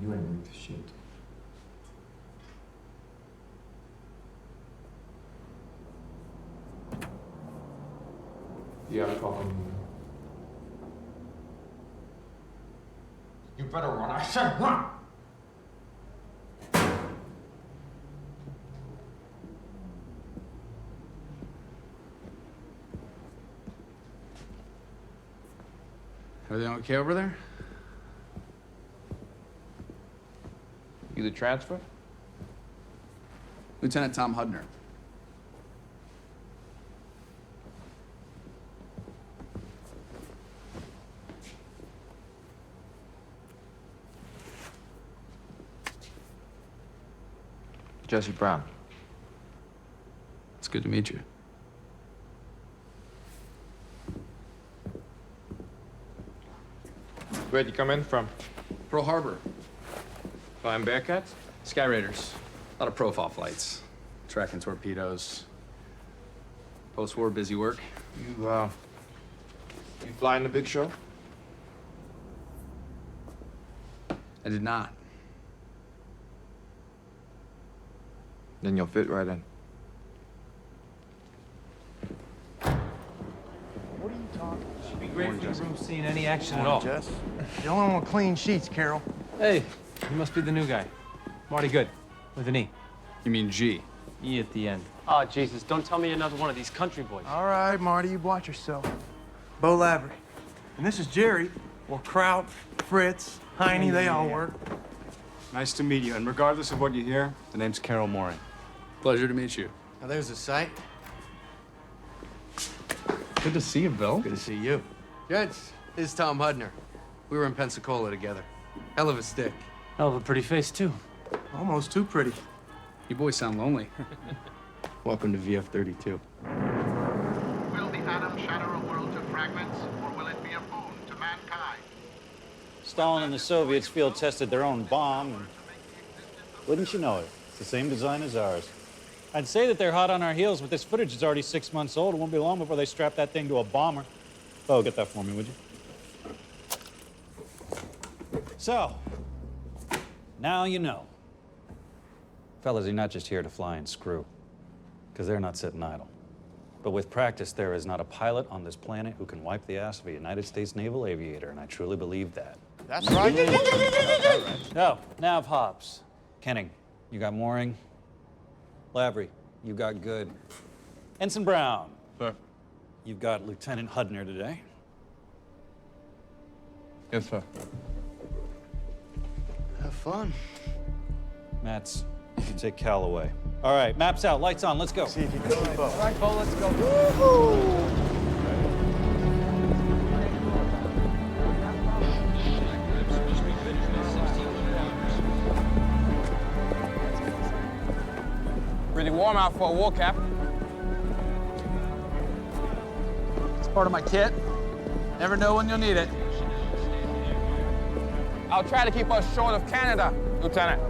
You ain't moved shit. You gotta call him. You better run. I said run! Everything okay over there? You the transfer? Lieutenant Tom Hudner. Jesse Brown. It's good to meet you. Where'd you come in from? Pearl Harbor. Flying Bearcats? Sky Raiders. A lot of profile flights. Tracking torpedoes. Post-war busy work. You flying the big show? I did not. Then you'll fit right in. What are you talking about? Should be great for the room seeing any action at all. Jess? You only want clean sheets, Carol. Hey, you must be the new guy. Marty Good, with an E. You mean G? E at the end. Oh, Jesus, don't tell me another one of these country boys. All right, Marty, you watch yourself. Bo Lavery. And this is Jerry. Well, Kraut, Fritz, Heine, they all work. Nice to meet you, and regardless of what you hear, the name's Carol Morin. Pleasure to meet you. Now, there's a sight. Good to see you, Bill. Good to see you. Gents, this is Tom Hudner. We were in Pensacola together. Hell of a stick. Hell of a pretty face, too. Almost too pretty. You boys sound lonely. Welcome to VF-32. Will the atom shatter a world to fragments, or will it be a boon to mankind? Stalin and the Soviets field tested their own bomb, and wouldn't you know it, it's the same design as ours. I'd say that they're hot on our heels, but this footage is already 6 months old. It won't be long before they strap that thing to a bomber. Oh, get that for me, would you? So, now you know. Fellas, you're not just here to fly and screw, because they're not sitting idle. But with practice, there is not a pilot on this planet who can wipe the ass of a United States naval aviator, and I truly believe that. That's right. No, Nav Hobbs. Kenning, you got Mooring. Lavery, you got Good. Ensign Brown. Sir. You've got Lieutenant Hudner today. Yes, sir. Have fun. Mats, you take Callaway. All right, maps out, lights on, let's go. See if you can keep up. All right, Bo, let's go. Pretty warm out for a war, Cap. It's part of my kit. Never know when you'll need it. I'll try to keep us short of Canada, Lieutenant.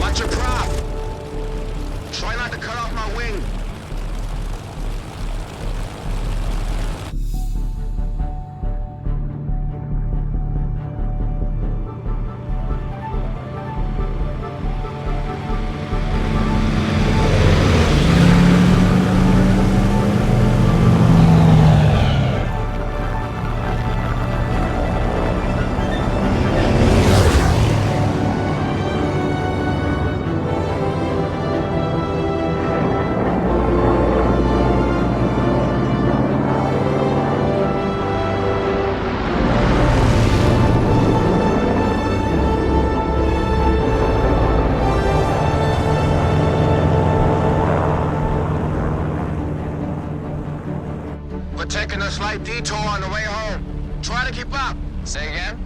Watch your prop. Try not to cut off my wing. We're taking a slight detour on the way home. Try to keep up. Say again?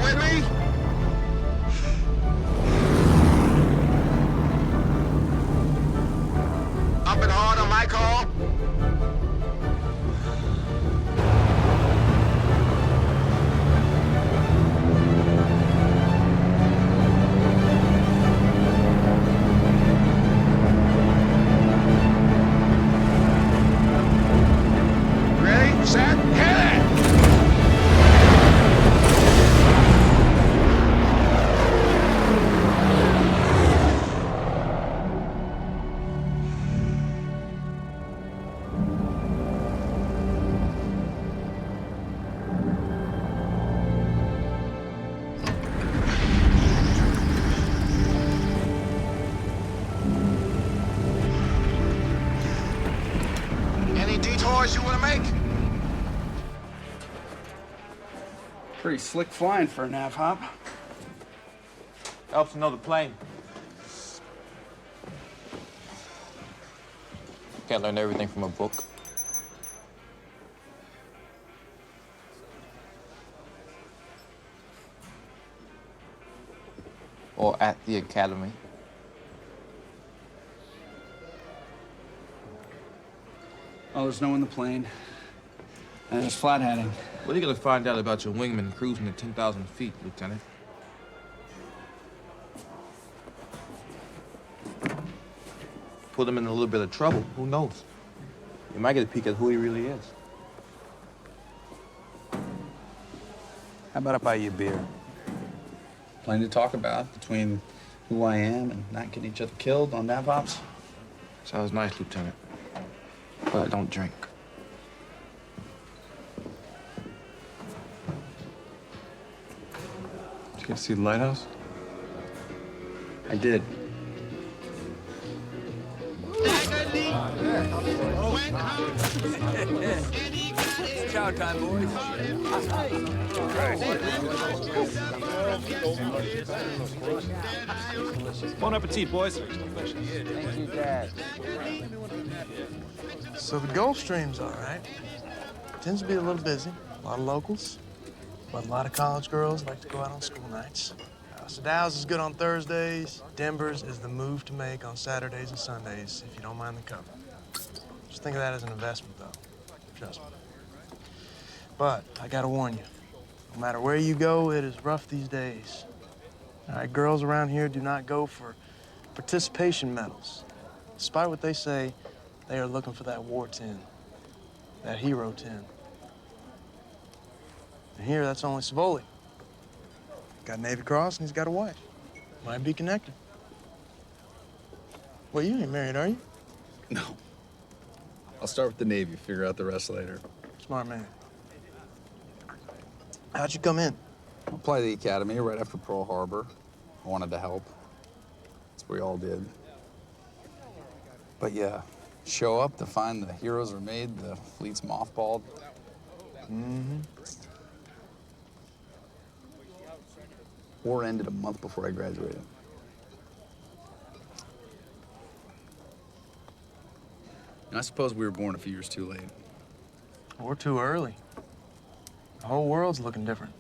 with me? Up and hard on my call? Ready, set, hit it! Any detours you want to make? Pretty slick flying for a nav hop. Helps to know the plane. Can't learn everything from a book. Or at the academy. Oh, there's no in the plane. And there's flat heading. What are you gonna find out about your wingman cruising at 10,000 feet, Lieutenant? Put him in a little bit of trouble, who knows? You might get a peek at who he really is. How about I buy you a beer? Plenty to talk about between who I am and not getting each other killed on nav ops. Sounds nice, Lieutenant. But I don't drink. Did you get to see the lighthouse? I did. Chow time, boys. Bon appetit, boys. So the Gulf Stream's all right. Tends to be a little busy. A lot of locals, but a lot of college girls like to go out on school nights. So Dow's is good on Thursdays. Denver's is the move to make on Saturdays and Sundays, if you don't mind the cover. Just think of that as an investment, though. Trust me. But I gotta warn you, no matter where you go, it is rough these days. All right, girls around here do not go for participation medals. Despite what they say, they are looking for that war 10, that hero 10. And here, that's only Savoli. Got a Navy Cross and he's got a wife. Might be connected. Well, you ain't married, are you? No. I'll start with the Navy, figure out the rest later. Smart man. How'd you come in? Apply to the academy right after Pearl Harbor. I wanted to help. That's what we all did. But yeah, show up to find the heroes are made, the fleet's mothballed. Mm-hmm. War ended a month before I graduated. And I suppose we were born a few years too late. Or too early. The whole world's looking different.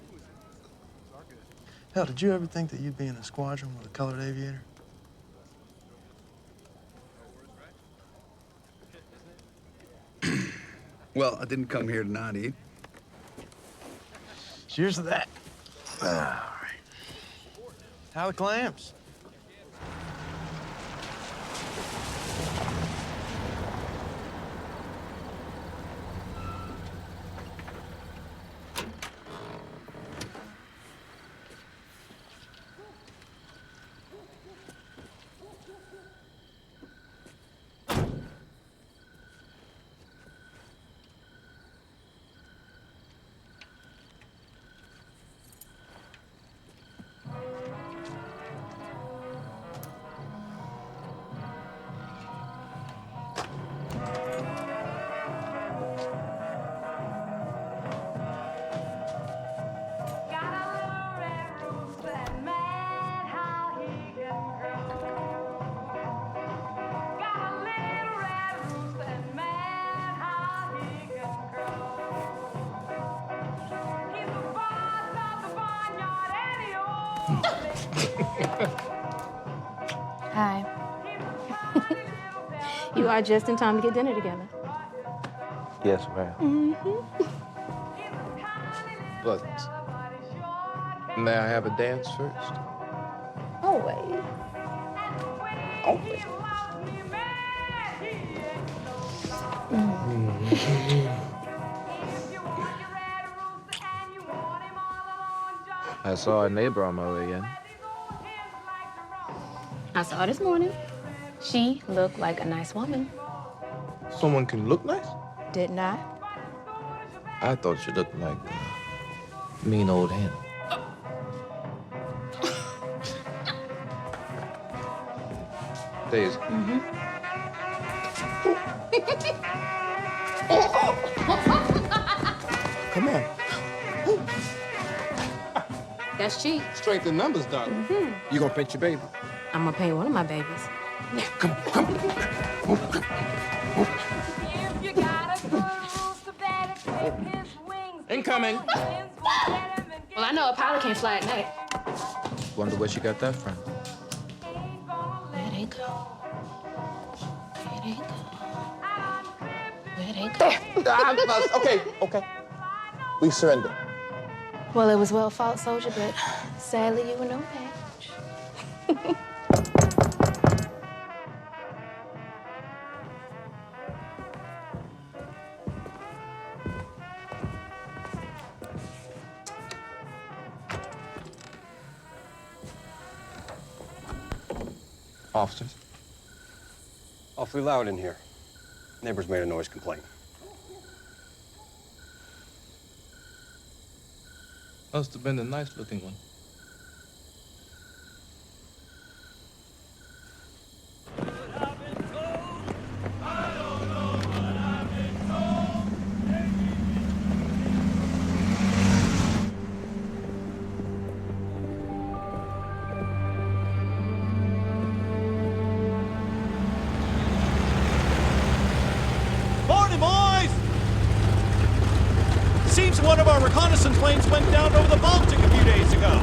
Hell, did you ever think that you'd be in a squadron with a colored aviator? Well, I didn't come here to not eat. Cheers to that. All right. How are the clams? Hi. You are just in time to get dinner together. Yes, ma'am. But may I have a dance first? Always. Always. I saw a neighbor on my way in. I saw her this morning. She looked like a nice woman. Someone can look nice? Didn't I? I thought she looked like a mean old hen. Daisy. Come on. That's cheap. Strength in numbers, darling. You gonna paint your baby? I'm gonna paint one of my babies. Incoming. Well, I know a pilot can't fly at night. Wonder where she got that from. Where they go? Where they go? Where they go? Okay. We surrender. Well, it was well fought, soldier, but sadly you were no match. Officers. Awfully loud in here. Neighbors made a noise complaint. Must have been the nice-looking one. Morning, boys! Seems one of our reconnaissance planes went down over the Baltic a few days ago.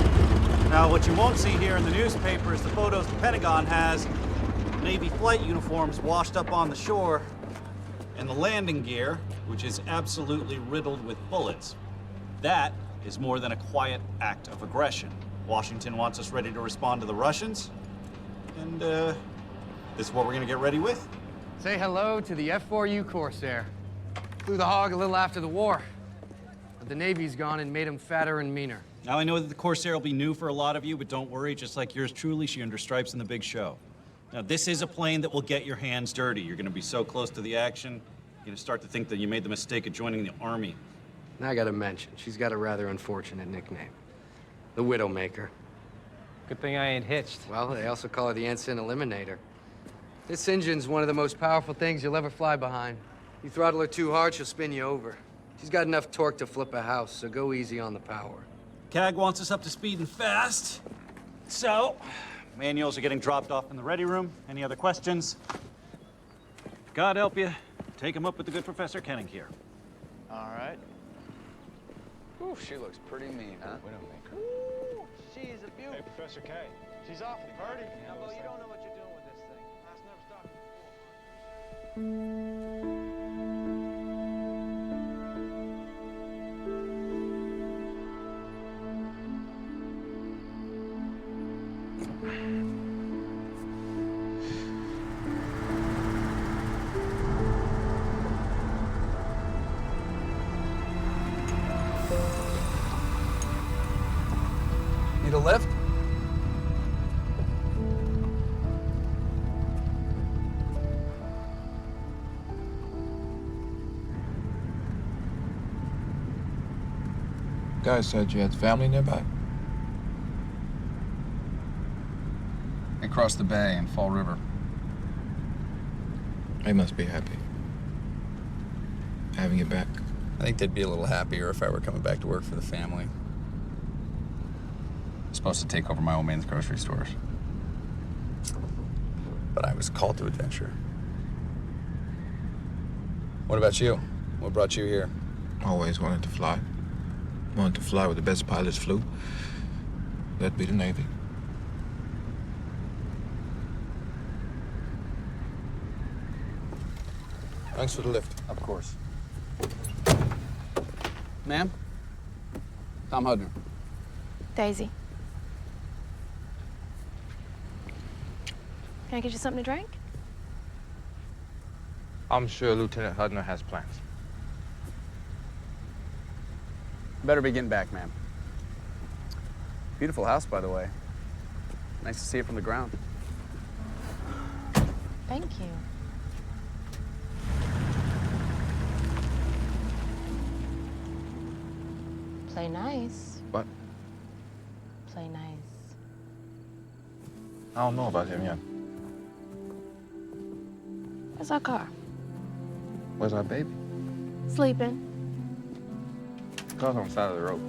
Now, what you won't see here in the newspaper is the photos the Pentagon has. Navy flight uniforms washed up on the shore, and the landing gear, which is absolutely riddled with bullets. That is more than a quiet act of aggression. Washington wants us ready to respond to the Russians, and this is what we're gonna get ready with. Say hello to the F4U Corsair. Flew the Hog a little after the war. But the Navy's gone and made him fatter and meaner. Now, I know that the Corsair will be new for a lot of you, but don't worry, just like yours truly, she earned her stripes in the big show. Now, this is a plane that will get your hands dirty. You're gonna be so close to the action, you're gonna start to think that you made the mistake of joining the Army. And I gotta mention, she's got a rather unfortunate nickname. The Widowmaker. Good thing I ain't hitched. Well, they also call her the Ensign Eliminator. This engine's one of the most powerful things you'll ever fly behind. You throttle her too hard, she'll spin you over. She's got enough torque to flip a house, so go easy on the power. CAG wants us up to speed and fast. So, manuals are getting dropped off in the ready room. Any other questions? God help you. Take them up with the good Professor Kenning here. All right. Ooh, she looks pretty mean, huh? Widowmaker. Ooh, she's a beauty. Hey, Professor K. She's awfully pretty. Yeah, well, you don't know what you're doing with this thing. That's never stopped before. Need a lift? Guy said you had family nearby. They crossed the bay in Fall River. They must be happy. Having you back. I think they'd be a little happier if I were coming back to work for the family. I'm supposed to take over my old man's grocery stores. But I was called to adventure. What about you? What brought you here? Always wanted to fly. Wanted to fly where the best pilots flew. That'd be the Navy. Thanks for the lift. Of course. Ma'am? Tom Hudner. Daisy. Can I get you something to drink? I'm sure Lieutenant Hudner has plans. Better be getting back, ma'am. Beautiful house, by the way. Nice to see it from the ground. Thank you. Play nice. What? Play nice. I don't know about him yet. Where's our car? Where's our baby? Sleeping. Car's on the side of the road.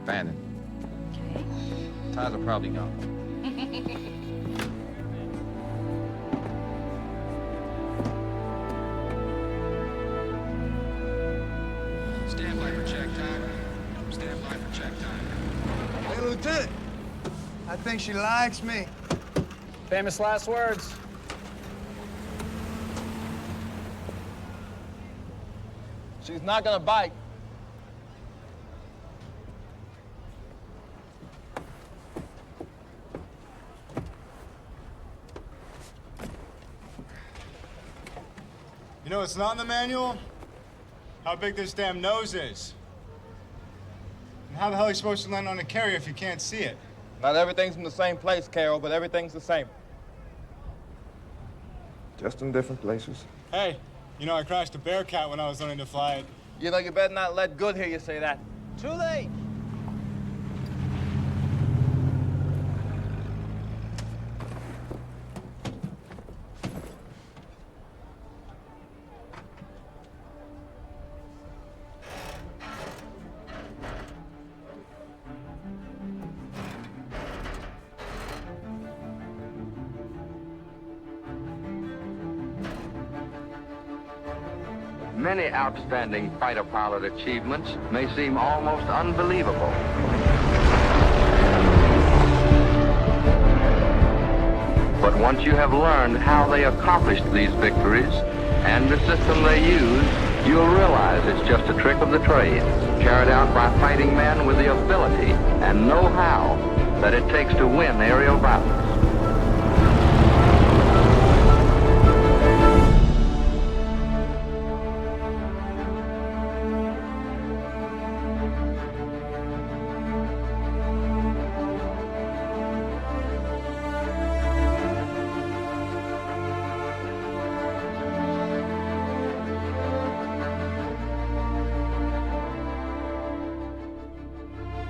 Abandoned. Okay. Tires are probably gone. Stand by for check time. Stand by for check time. Hey, Lieutenant. I think she likes me. Famous last words. She's not gonna bite. You know what's not in the manual? How big this damn nose is. And how the hell are you supposed to land on a carrier if you can't see it? Not everything's in the same place, Carol, but everything's the same. Just in different places. Hey, you know I crashed a Bearcat when I was learning to fly it. You know, you better not let Good hear you say that. Too late. Many outstanding fighter pilot achievements may seem almost unbelievable. But once you have learned how they accomplished these victories and the system they use, you'll realize it's just a trick of the trade, carried out by fighting men with the ability and know-how that it takes to win aerial battles.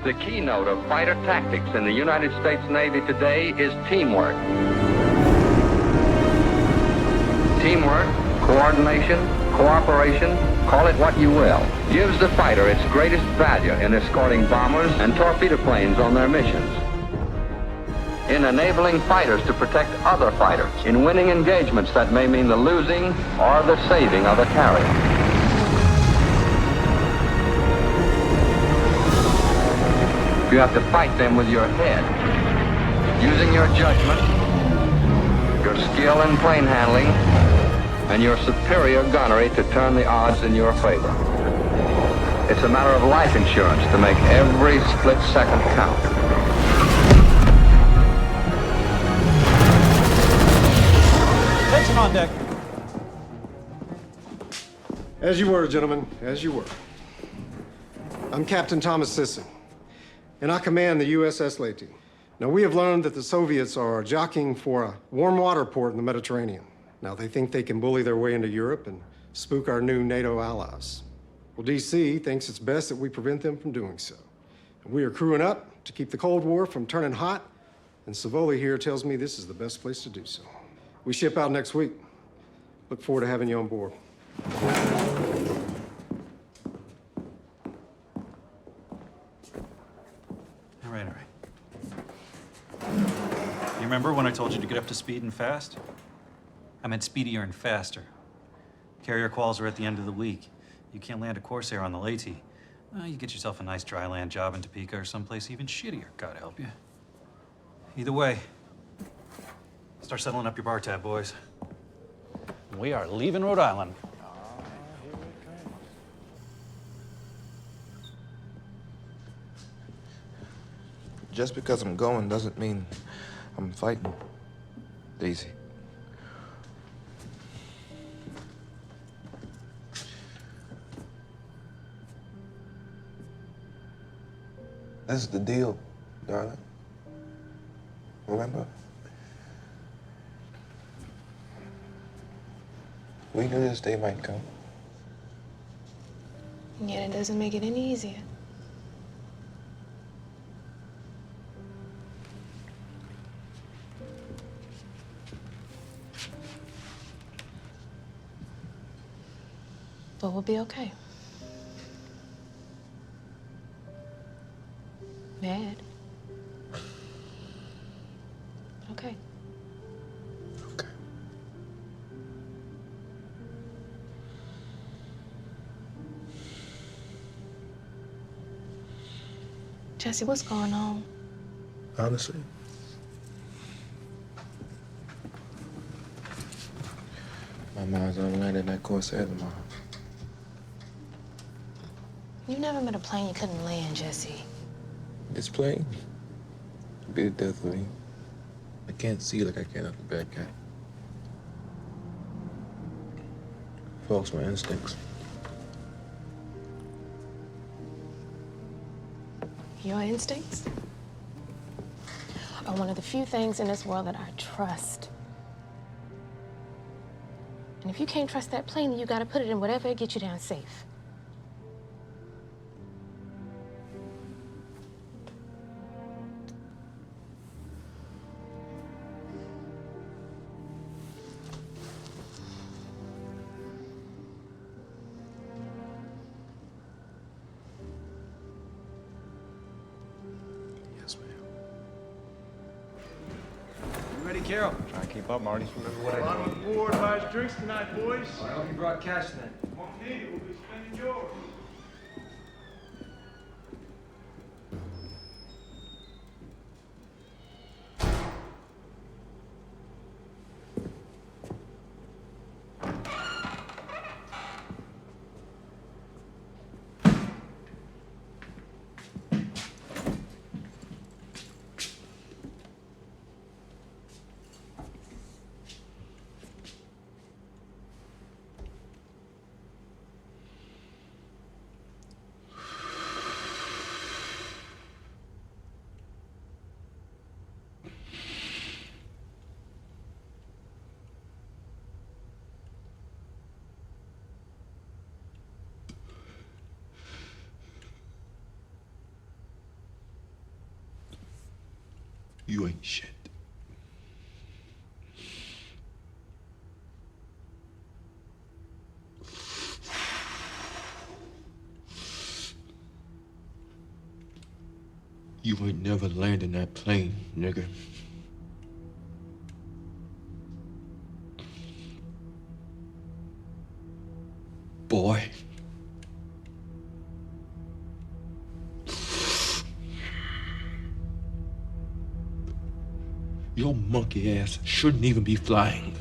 The keynote of fighter tactics in the United States Navy today is teamwork. Teamwork, coordination, cooperation, call it what you will, gives the fighter its greatest value in escorting bombers and torpedo planes on their missions, in enabling fighters to protect other fighters, in winning engagements that may mean the losing or the saving of a carrier. You have to fight them with your head, using your judgment, your skill in plane handling, and your superior gunnery to turn the odds in your favor. It's a matter of life insurance to make every split second count. Attention on deck. As you were, gentlemen, as you were. I'm Captain Thomas Sisson, and I command the USS Leyte. Now, we have learned that the Soviets are jockeying for a warm water port in the Mediterranean. Now, they think they can bully their way into Europe and spook our new NATO allies. Well, DC thinks it's best that we prevent them from doing so. And we are crewing up to keep the Cold War from turning hot, and Savoli here tells me this is the best place to do so. We ship out next week. Look forward to having you on board. All right. You remember when I told you to get up to speed and fast? I meant speedier and faster. Carrier quals are at the end of the week. You can't land a Corsair on the Leyte. You get yourself a nice dry land job in Topeka or someplace even shittier, God help you. Either way, start settling up your bar tab, boys. We are leaving Rhode Island. Just because I'm going doesn't mean I'm fighting, Daisy. This is the deal, darling. Remember? We knew this day might come. Yet it doesn't make it any easier. But we'll be okay. Mad. Okay. Okay. Jesse, what's going on? Honestly, my mind's on landing that Corsair tomorrow. You never met a plane you couldn't land, Jesse. This plane be the death of me. I can't see like I can out the bad guy. Folks, my instincts. Your instincts are one of the few things in this world that I trust. And if you can't trust that plane, then you gotta put it in whatever it gets you down safe. Yes, ma'am. You ready, Carol? Trying to keep up, Marty. Remember what I On with the board, buys drinks tonight, boys. I hope you brought cash then. Won't need it, we'll be spending yours. You ain't shit. You ain't never landing that plane, nigga. Boy. Your monkey ass shouldn't even be flying.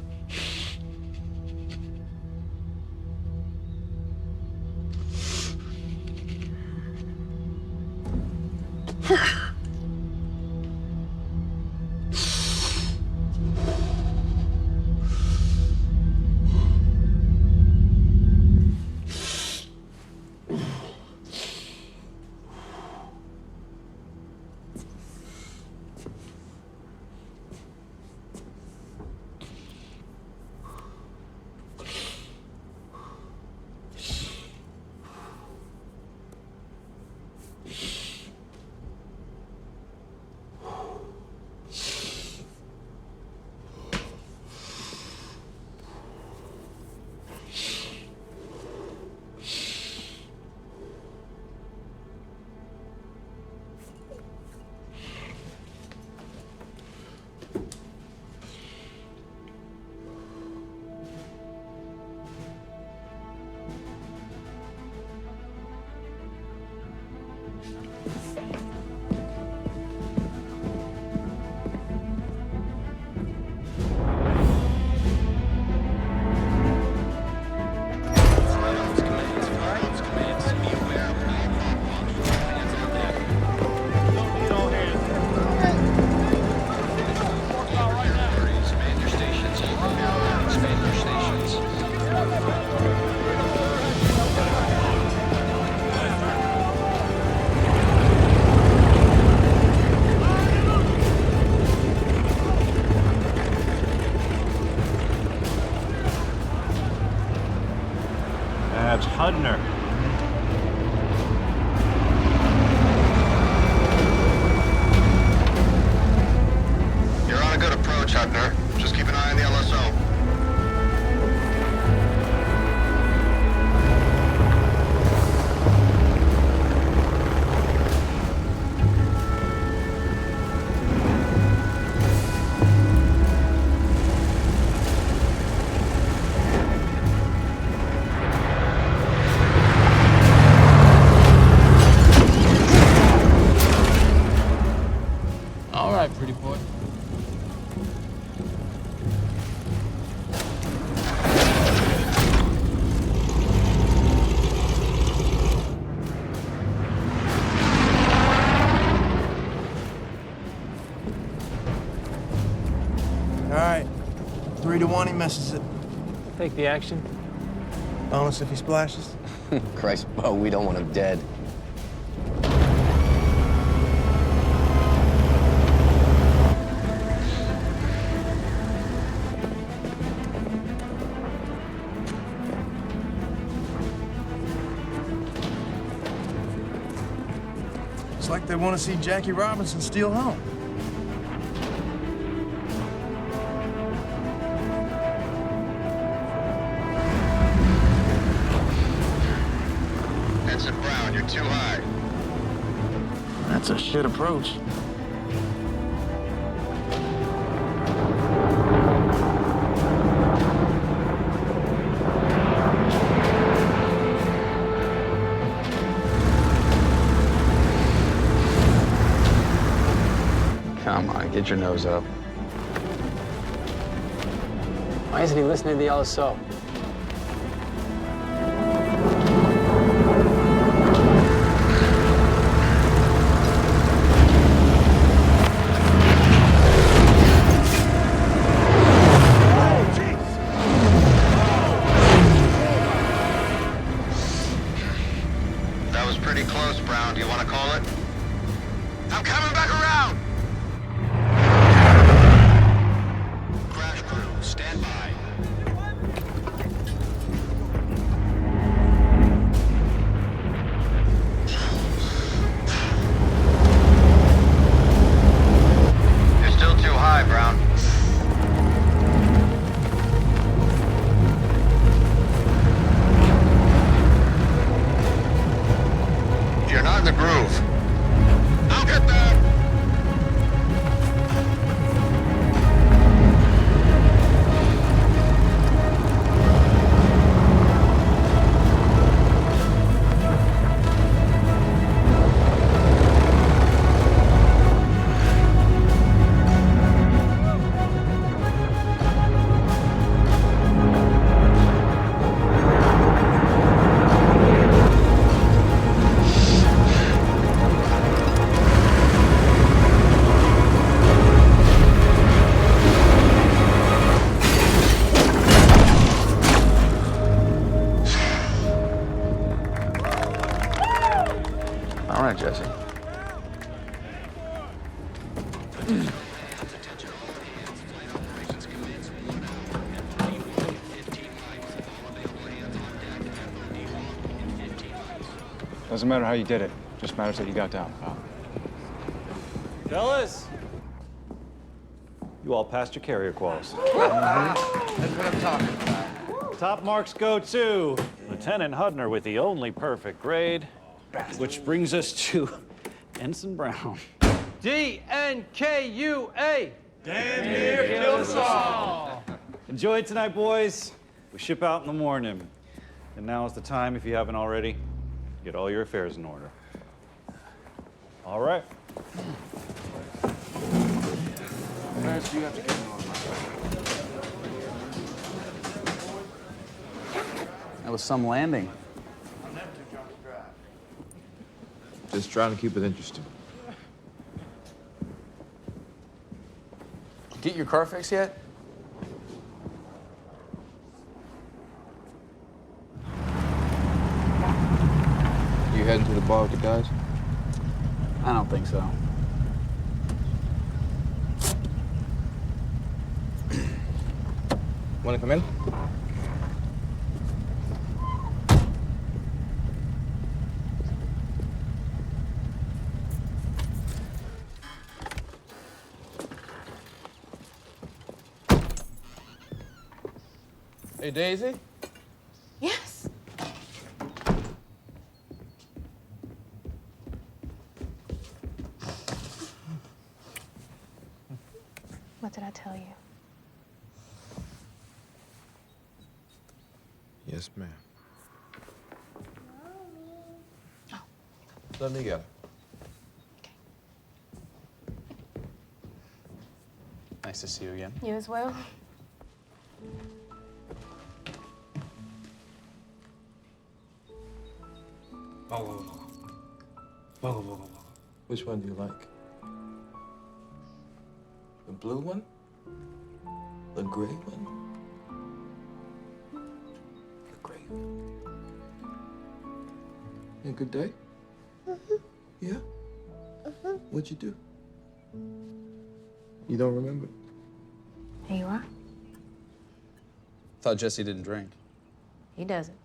Hudner. You're on a good approach, Hudner. Just keep an eye on the LSO. All right, pretty boy. All right. 3-1, he misses it. Take the action. Bonus if he splashes. Christ, Bo, we don't want him dead. It's like they want to see Jackie Robinson steal home. Ensign Brown, you're too high. That's a shit approach. Come on, get your nose up. Why isn't he listening to the LSO? That was pretty close, Brown. Do you want to call it? I'm coming back around! Crash crew, stand by. You're still too high, Brown. You're not in the groove. I'll get there! All right, Jesse. Doesn't matter how you did it. Just matters that you got down, pal. Fellas, you all passed your carrier quals. That's what I'm talking about. Top marks go to Lieutenant Hudner with the only perfect grade, which brings us to Ensign Brown. DNKUA! Damn near killed us all. Enjoy it tonight, boys. We ship out in the morning. And now is the time, if you haven't already, get all your affairs in order. All right. First, you have to get in order. That was some landing. Just trying to keep it interesting. Get your car fixed yet? You heading to the bar with the guys? I don't think so. Want to come in? Hey, Daisy? Yes. What did I tell you? Yes, ma'am. Oh. Let me get it. Nice to see you again. You as well? Which one do you like? The blue one? The gray one? The gray one. Yeah, good day? Yeah? What'd you do? You don't remember? Here you are. Thought Jesse didn't drink. He doesn't.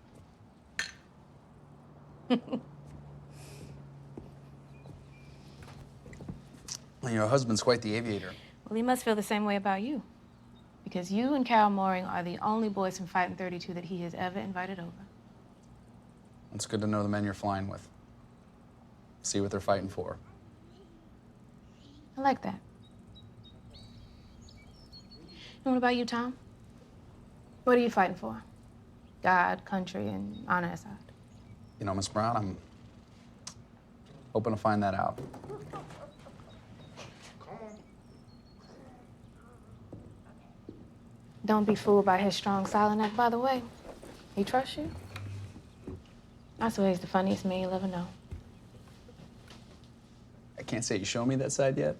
Well, your husband's quite the aviator. Well, he must feel the same way about you. Because you and Carol Mooring are the only boys from Fighting 32 that he has ever invited over. It's good to know the men you're flying with. See what they're fighting for. I like that. And what about you, Tom? What are you fighting for? God, country, and honor aside. You know, Miss Brown, I'm hoping to find that out. Don't be fooled by his strong silent act, by the way. He trusts you? I swear he's the funniest man you'll ever know. I can't say you show me that side yet.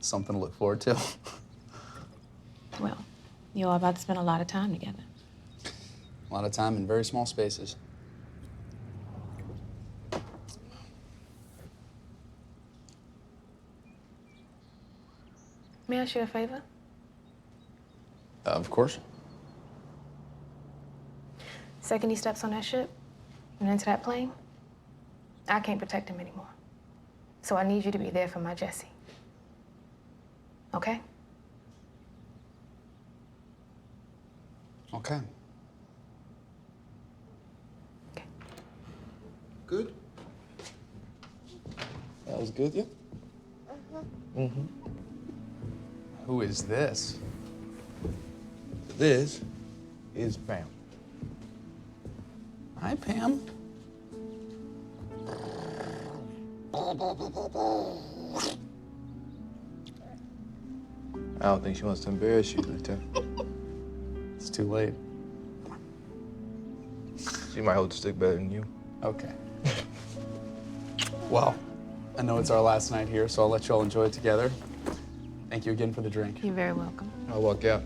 Something to look forward to. Well, you're all about to spend a lot of time together. A lot of time in very small spaces. May I ask you a favor? Of course. Second he steps on that ship and into that plane, I can't protect him anymore. So I need you to be there for my Jesse. Okay? Okay. Good? That was good, yeah? Who is this? This is Pam. Hi, Pam. I don't think she wants to embarrass you, Lieutenant. It's too late. She might hold the stick better than you. Okay. Well, I know it's our last night here, so I'll let you all enjoy it together. Thank you again for the drink. You're very welcome. I'll walk out.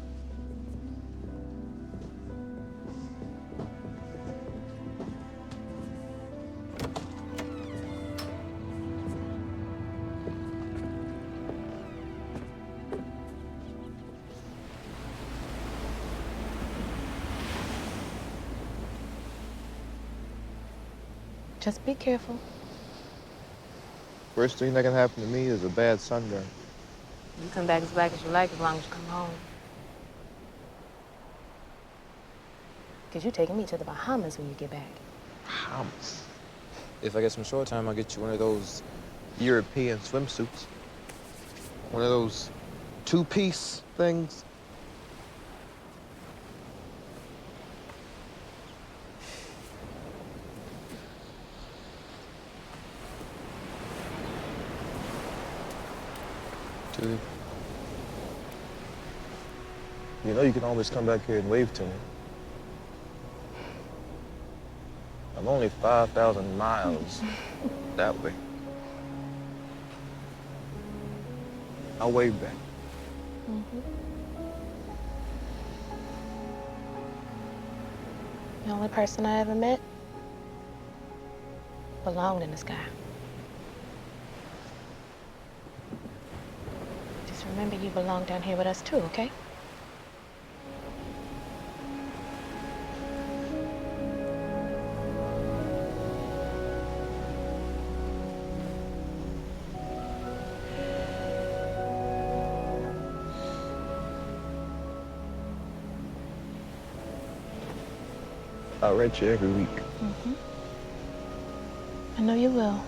Just be careful. Worst thing that can happen to me is a bad sunburn. You come back as black as you like as long as you come home. Because you're taking me to the Bahamas when you get back. Bahamas? If I get some short time, I'll get you one of those European swimsuits. One of those two-piece things. Dude. You know you can always come back here and wave to me. I'm only 5,000 miles that way. I'll wave back. The only person I ever met belonged in the sky. Just remember you belong down here with us too, okay? I'll write you every week. Mm-hmm. I know you will.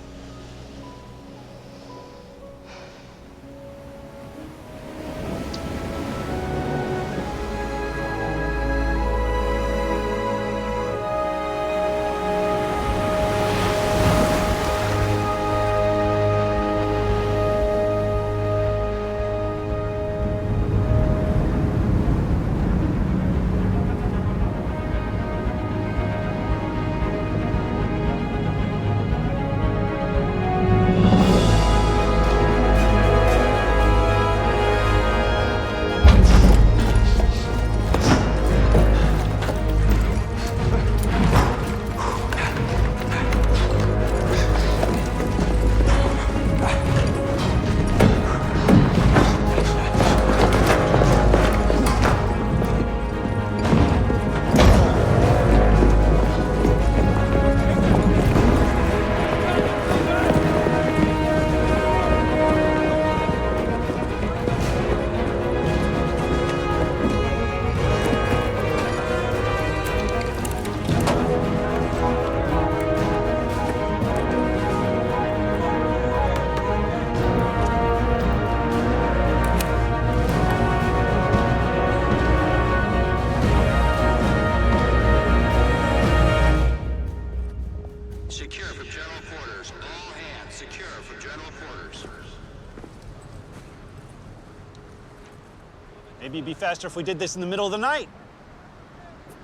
Maybe it'd be faster if we did this in the middle of the night.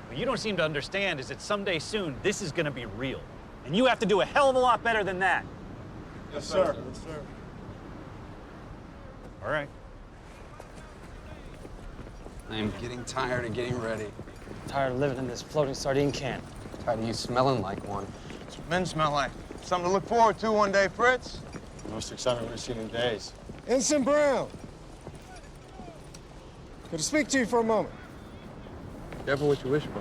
What you don't seem to understand is that someday soon, this is gonna be real. And you have to do a hell of a lot better than that. Yes, sir. Yes, sir. All right. I'm getting tired of getting ready. Tired of living in this floating sardine can. Tired of you smelling like one. That's what men smell like. Something to look forward to one day, Fritz. Most excitement we've seen in days. Ensign Brown. Could I speak to you for a moment? Careful what you wish for.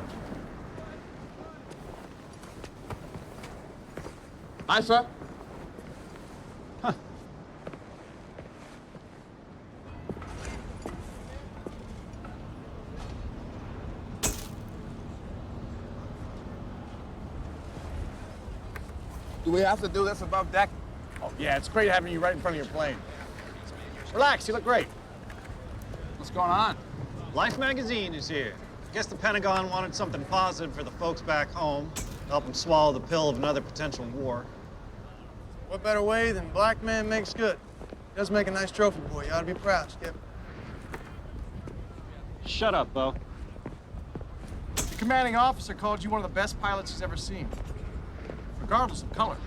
Hi, sir. Do we have to do this above deck? Oh, yeah, it's great having you right in front of your plane. Relax, you look great. What's going on? Life magazine is here. Guess the Pentagon wanted something positive for the folks back home. Help them swallow the pill of another potential war. What better way than black man makes good? Does make a nice trophy, boy. You ought to be proud, Skip. Shut up, Bo. The commanding officer called you one of the best pilots he's ever seen, regardless of color.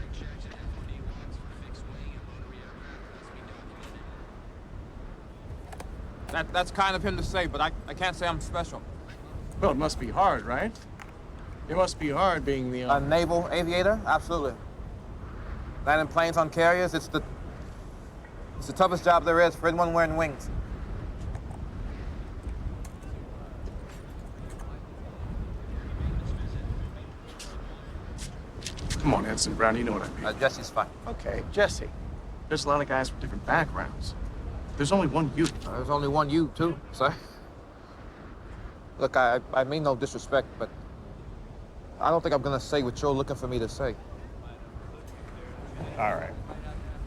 That's kind of him to say, but I can't say I'm special. Well, it must be hard, right? It must be hard being the... A naval aviator? Absolutely. Landing planes on carriers, it's the toughest job there is for anyone wearing wings. Come on, Ensign Brown, you know what I mean. Jesse's fine. Okay, Jesse. There's a lot of guys with different backgrounds. There's only one you. There's only one you, too, sir. Look, I mean no disrespect, but I don't think I'm gonna say what you're looking for me to say. All right.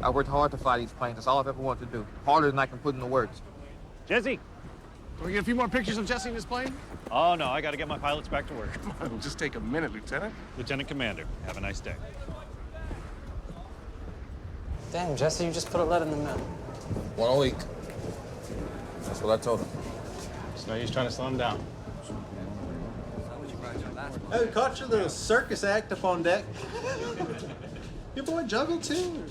I worked hard to fly these planes. That's all I've ever wanted to do. Harder than I can put into words. Jesse! Can we get a few more pictures of Jesse in his plane? Oh, no, I gotta get my pilots back to work. Come on, it'll just take a minute, Lieutenant. Lieutenant Commander, have a nice day. Damn, Jesse, you just put a lead in the mill. 1 a week. That's what I told him. It's no use trying to slow him down. Hey, we caught your little circus act up on deck. Your boy juggled too?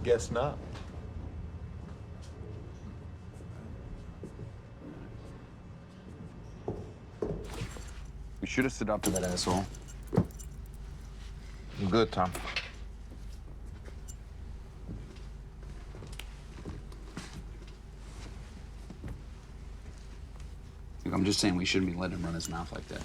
Guess not. should have stood up to that asshole. I'm good, Tom. Look, I'm just saying we shouldn't be letting him run his mouth like that.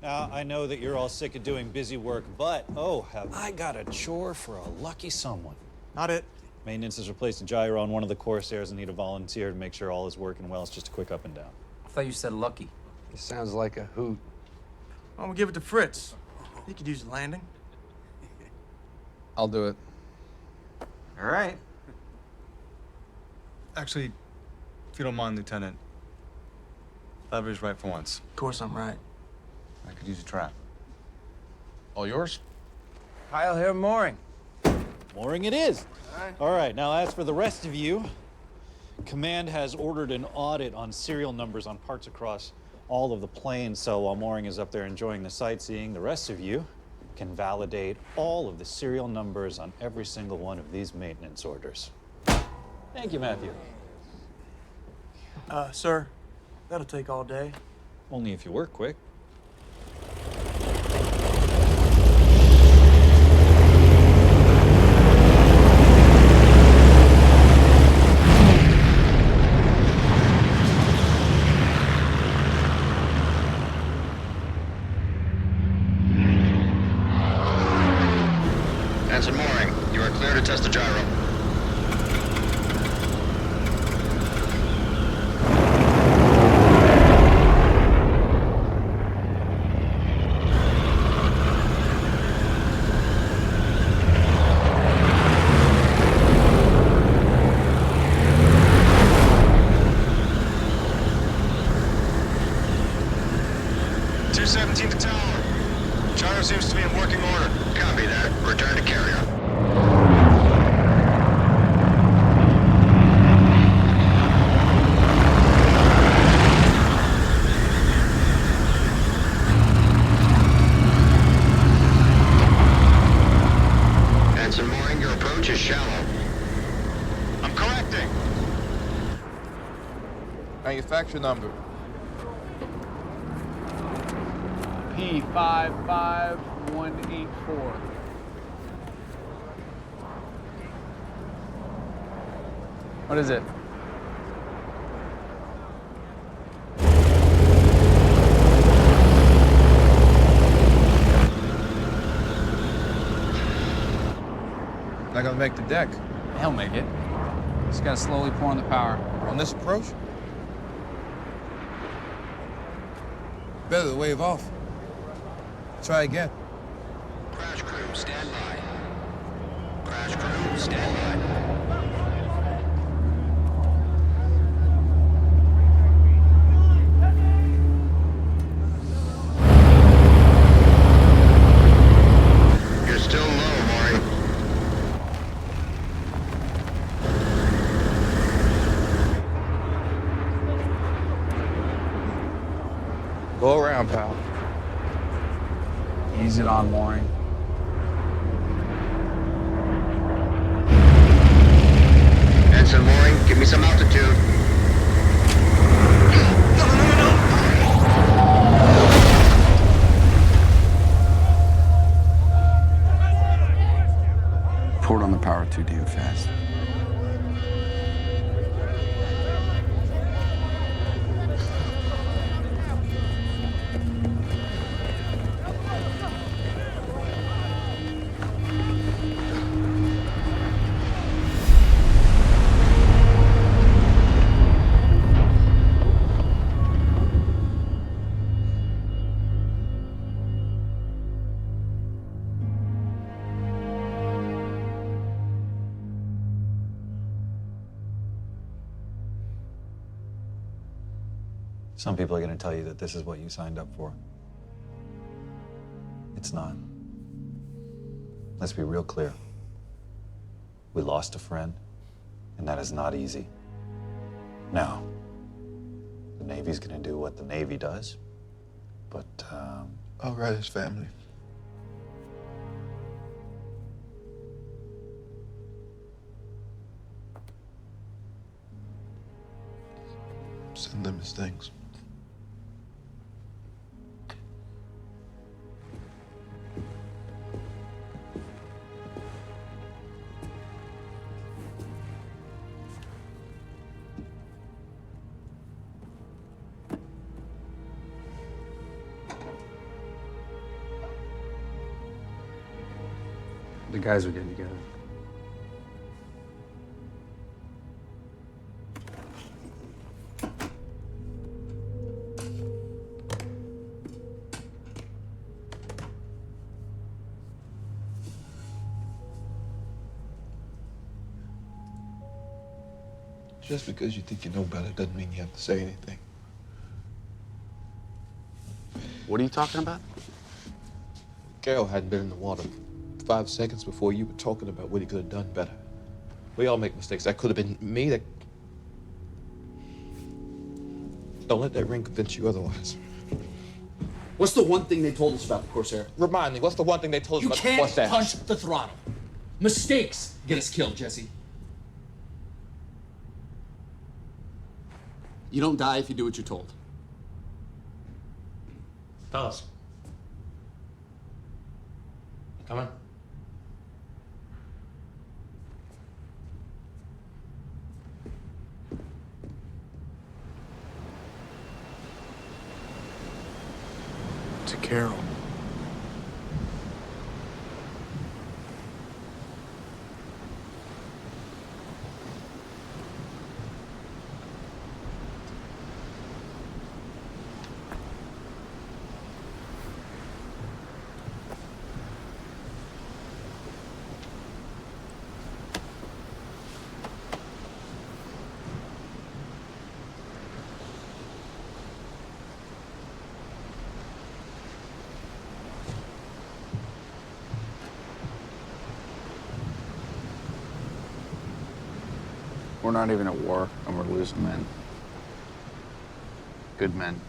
Now, I know that you're all sick of doing busy work, but, oh, have I got a chore for a lucky someone. Not it. Maintenance has replaced a gyro on one of the Corsairs and need a volunteer to make sure all is working well. It's just a quick up and down. I thought you said lucky. It sounds like a hoot. I'm gonna give it to Fritz. He could use a landing. I'll do it. All right. Actually, if you don't mind, Lieutenant, Levery's right for once. Of course I'm right. I could use a trap. All yours? Kyle here, mooring. Mooring it is. All right, now as for the rest of you, Command has ordered an audit on serial numbers on parts across all of the planes, so while Mooring is up there enjoying the sightseeing, the rest of you can validate all of the serial numbers on every single one of these maintenance orders. Thank you, Matthew. Sir, that'll take all day. Only if you work quick. Ensign Mooring, you are clear to test the gyro. .217 to tower. Gyro seems to be in working order. Copy that. Return to carrier. Ensign Mooring, your approach is shallow. I'm correcting. Manufacturer number. P55184. What is it? Not gonna make the deck. He'll make it. Just gotta slowly pour on the power. On this approach? Better to wave off. Try again. Crash crew, stand by. Crash crew, stand by. You're still low, Mooring. Go around, pal. Ease it on, Mooring. Ensign Mooring, give me some altitude. Poured on the power too damn fast. Some people are going to tell you that this is what you signed up for. It's not. Let's be real clear. We lost a friend, and that is not easy. Now, the Navy's going to do what the Navy does, but, I'll write his family. Send them his things. The guys are getting together. Just because you think you know better doesn't mean you have to say anything. What are you talking about? Carol hadn't been in the water 5 seconds before you were talking about what he could have done better. We all make mistakes. That could have been me. That... Don't let that ring convince you otherwise. What's the one thing they told us about the Corsair? Remind me, what's the one thing they told us You about the can't Corsair? punch the throttle. Mistakes get us killed, Jesse. You don't die if you do what you're told. Fellas. Come on. To Carol. We're not even at war, and we're losing men. Good men.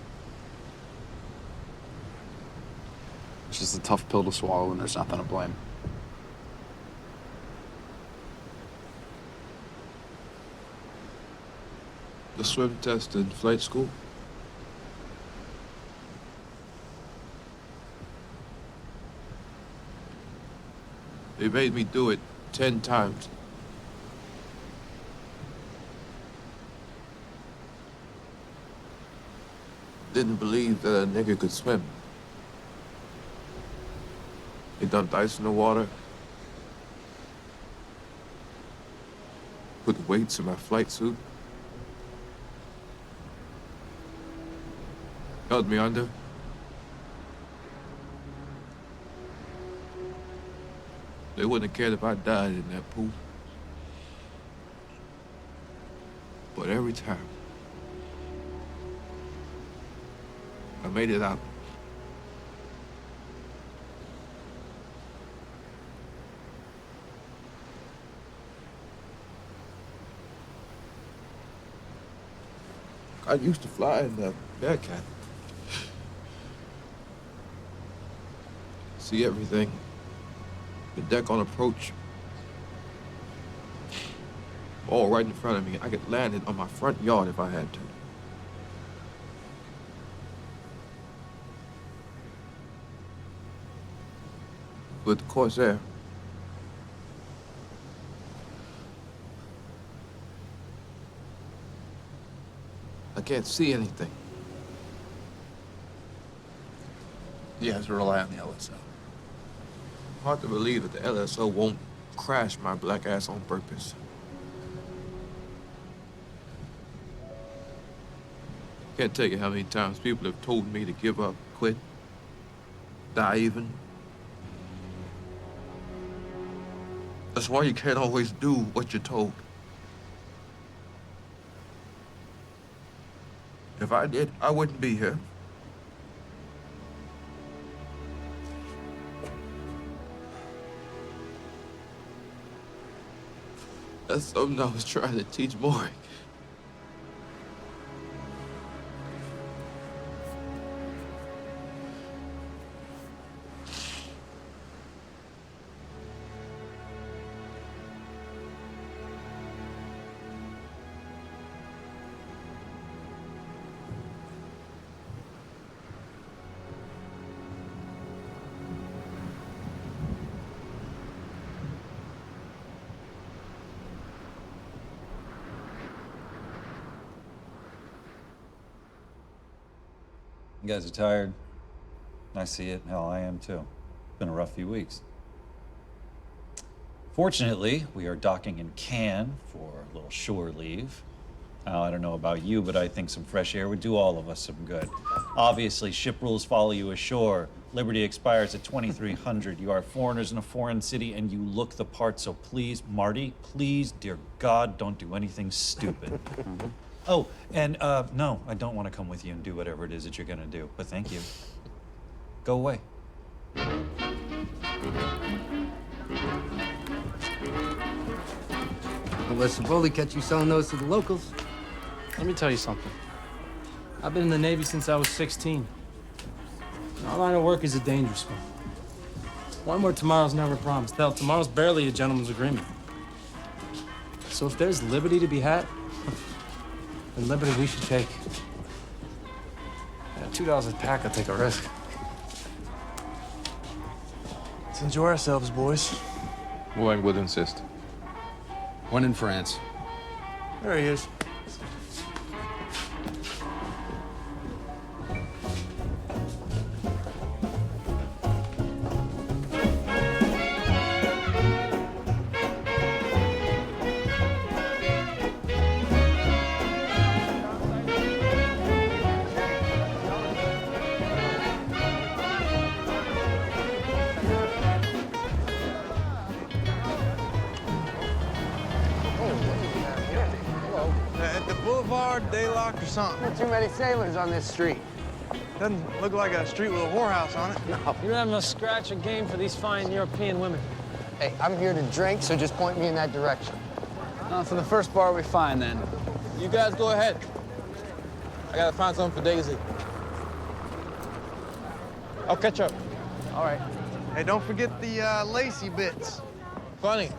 It's just a tough pill to swallow, and there's nothing to blame. The swim test in flight school. They made me do it 10 times. Didn't believe that a nigga could swim. They dumped ice in the water. Put the weights in my flight suit. Held me under. They wouldn't have cared if I died in that pool. But every time, I made it out. I used to fly in the Bearcat. See everything. The deck on approach. All right in front of me. I could land it on my front yard if I had to. With the Corsair, I can't see anything. You have to rely on the LSO. Hard to believe that the LSO won't crash my black ass on purpose. Can't tell you how many times people have told me to give up, quit, die even. That's why you can't always do what you're told. If I did, I wouldn't be here. That's something I was trying to teach Maury. You guys are tired. I see it. Hell, I am too. Been a rough few weeks. Fortunately, we are docking in Cannes for a little shore leave. Now, I don't know about you, but I think some fresh air would do all of us some good. Obviously, ship rules follow you ashore. Liberty expires at 2300. You are foreigners in a foreign city, and you look the part. So please, Marty, please, dear God, don't do anything stupid. Oh, and no, I don't want to come with you and do whatever it is that you're gonna do, but thank you. Go away. Unless Savoli catch you selling those to the locals. Let me tell you something. I've been in the Navy since I was 16. Our line of work is a dangerous one. One where tomorrow's never promised. Hell, tomorrow's barely a gentleman's agreement. So if there's liberty to be had, then liberty we should take. At $2 a pack, I'll take a risk. Let's enjoy ourselves, boys. One would insist. One in France. There he is. At the Boulevard de la Croissant. Not too many sailors on this street. Doesn't look like a street with a whorehouse on it. No. You don't have no scratch or game for these fine European women. Hey, I'm here to drink, so just point me in that direction. For the first bar we find, then. You guys go ahead. I gotta find something for Daisy. I'll catch up. All right. Hey, don't forget the lacy bits. Funny.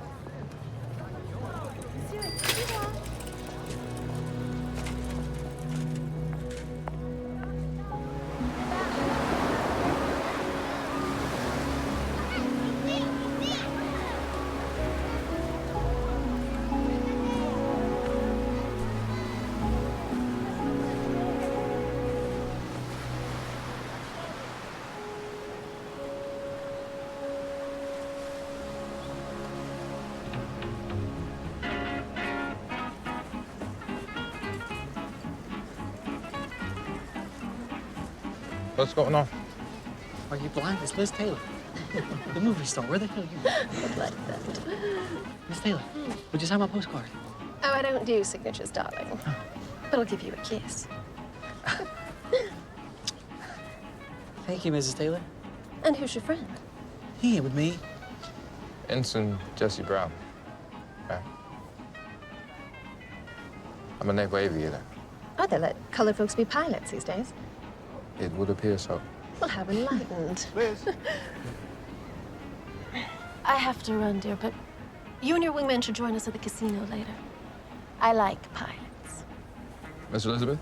What's going on? Are you blind? It's Liz Taylor. The movie star. Where the hell are you? I'd like that. Miss Taylor, would you sign my postcard? Oh, I don't do signatures, darling. But I'll give you a kiss. Thank you, Mrs. Taylor. And who's your friend? He ain't with me. Ensign Jesse Brown. Yeah. I'm a naval aviator. Oh, they let colored folks be pilots these days. It would appear so. Well, how enlightened. Liz. I have to run, dear, but you and your wingman should join us at the casino later. I like pilots. Miss Elizabeth?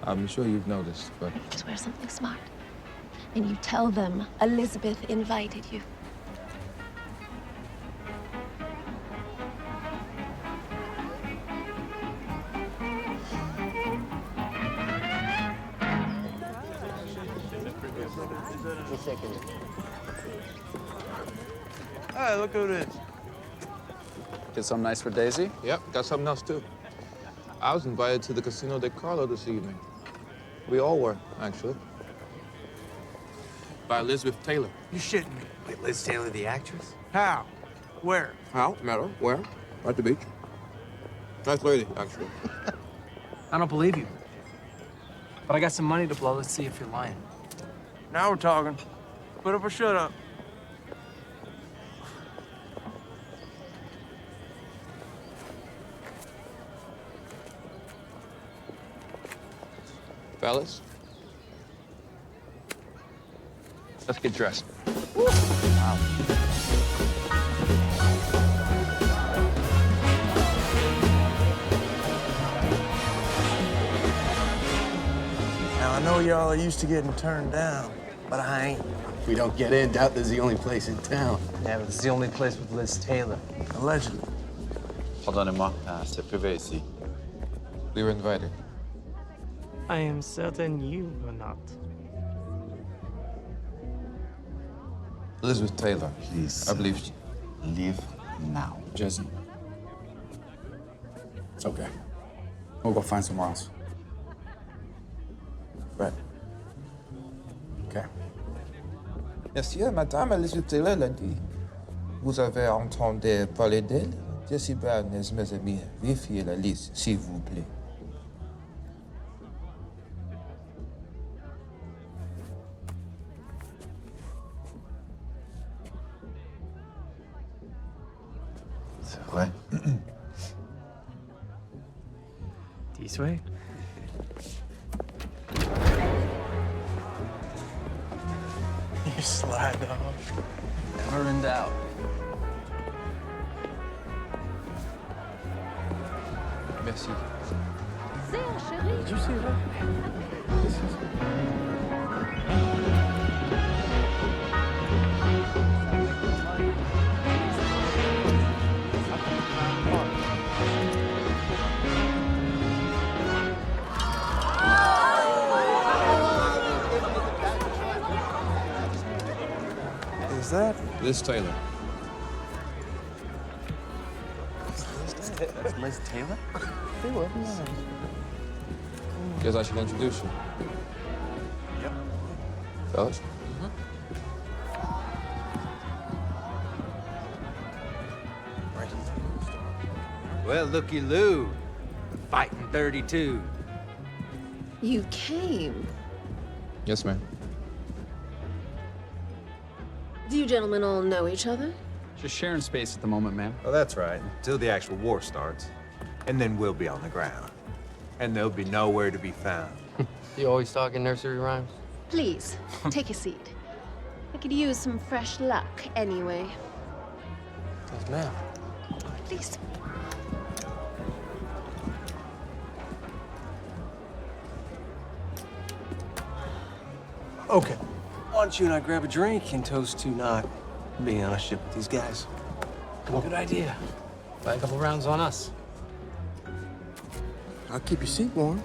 I'm sure you've noticed, but Just wear something smart. And you tell them Elizabeth invited you. Hey, look who it is. Get something nice for Daisy? yep, got something else too. I was invited to the Casino de Carlo this evening. We all were, actually. By Elizabeth Taylor. You shitting me. Wait, Liz Taylor, the actress? How? Where? How? Met her. Where? At the beach. Nice lady, actually. I don't believe you. But I got some money to blow. Let's see if you're lying. Now we're talking. Put up or shut up. Fellas, let's get dressed. Now, I know y'all are used to getting turned down, but I ain't. If we don't get in, doubt there's the only place in town. Yeah, but it's the only place with Liz Taylor. Allegedly. Pardonnez-moi, c'est privé ici. We were invited. I am certain you were not. Elizabeth Taylor. Please. I believe she... Leave now. Jesse. It's okay. We'll go find somewhere else. Right. Okay. Merci, madame Elizabeth Taylor l'a dit. Vous avez entendu parler d'elle? Jessie Barnes, mes amis, vérifiez la liste, s'il vous plaît. C'est vrai. This way? You sly dog. Never in doubt. Merci. Did you see that? Is that? Liz Taylor. That's Liz Taylor? Guess I should introduce you. Yep. Fellas? Well, looky Lou, fighting 32. You came. Yes, ma'am. Do you gentlemen all know each other? Just sharing space at the moment, ma'am. Well, that's right, until the actual war starts. And then we'll be on the ground. And they'll be nowhere to be found. You always talking nursery rhymes? Please, take a seat. I could use some fresh luck anyway. Yes, ma'am. Please. Okay. Why don't you and I grab a drink and toast to not being on a ship with these guys? Come on. Good idea. Buy a couple rounds on us. I'll keep your seat warm.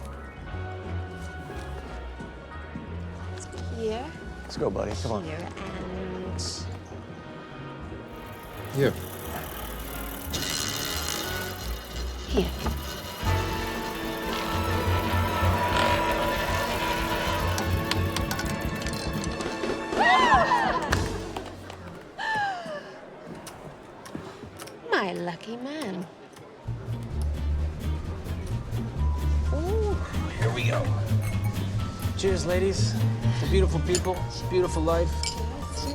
Here. Let's go, buddy. Come on. Here and... Here. Here. My lucky man. Ooh, here we go. Cheers, ladies. To beautiful people, beautiful life,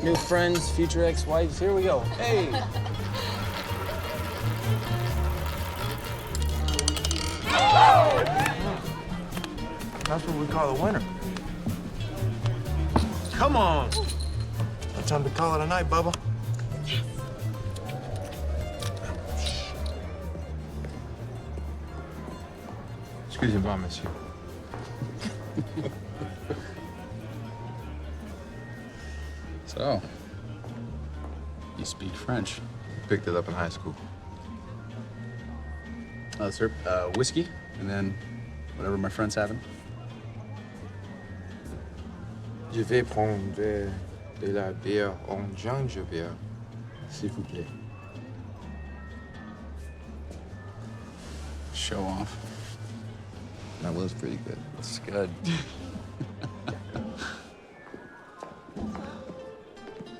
new friends, future ex-wives. Here we go. Hey. That's what we call a winner. Come on. It's time to call it a night, Bubba. Excusez-moi, monsieur. So, you speak French. Picked it up in high school. Sir, whiskey, and then whatever my friend's having. Je vais prendre de la bière en gingembre, s'il vous plaît. Show off. That was pretty good. It's good.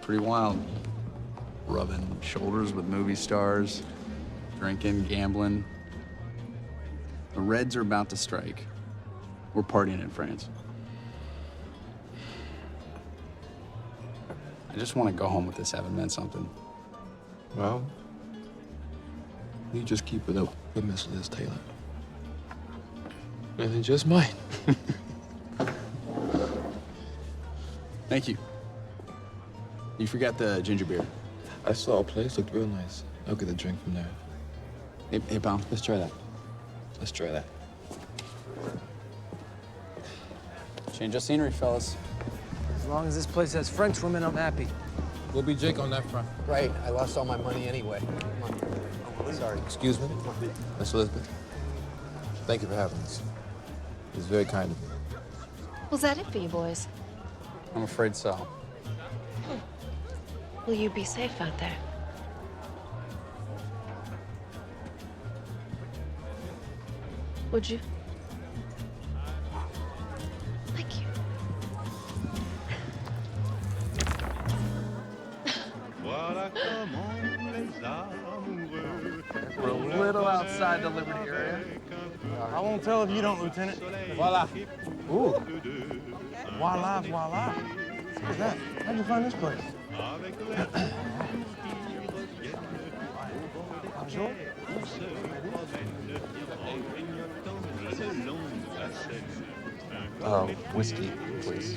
Pretty wild. Rubbing shoulders with movie stars, drinking, gambling. The Reds are about to strike. We're partying in France. I just want to go home with this having meant something. Well, you just keep it up with Miss Liz Taylor. And it just might. Thank you. You forgot the ginger beer. I saw a place, looked real nice. I'll get a drink from there. Hey, Pom, let's try that. Let's try that. Change of scenery, fellas. As long as this place has French women, I'm happy. We'll be Jake on that front. Right, I lost all my money anyway. Come on. Sorry. Excuse me, Miss Elizabeth. Thank you for having us. It's very kind of you. Was that it for you boys? I'm afraid so. Will you be safe out there? Would you? Thank you. We're a little outside the Liberty area. I won't tell if you don't, Lieutenant. Voila. Ooh. Voila, voila. What's that? How'd you find this place? Bonjour. Whiskey, please.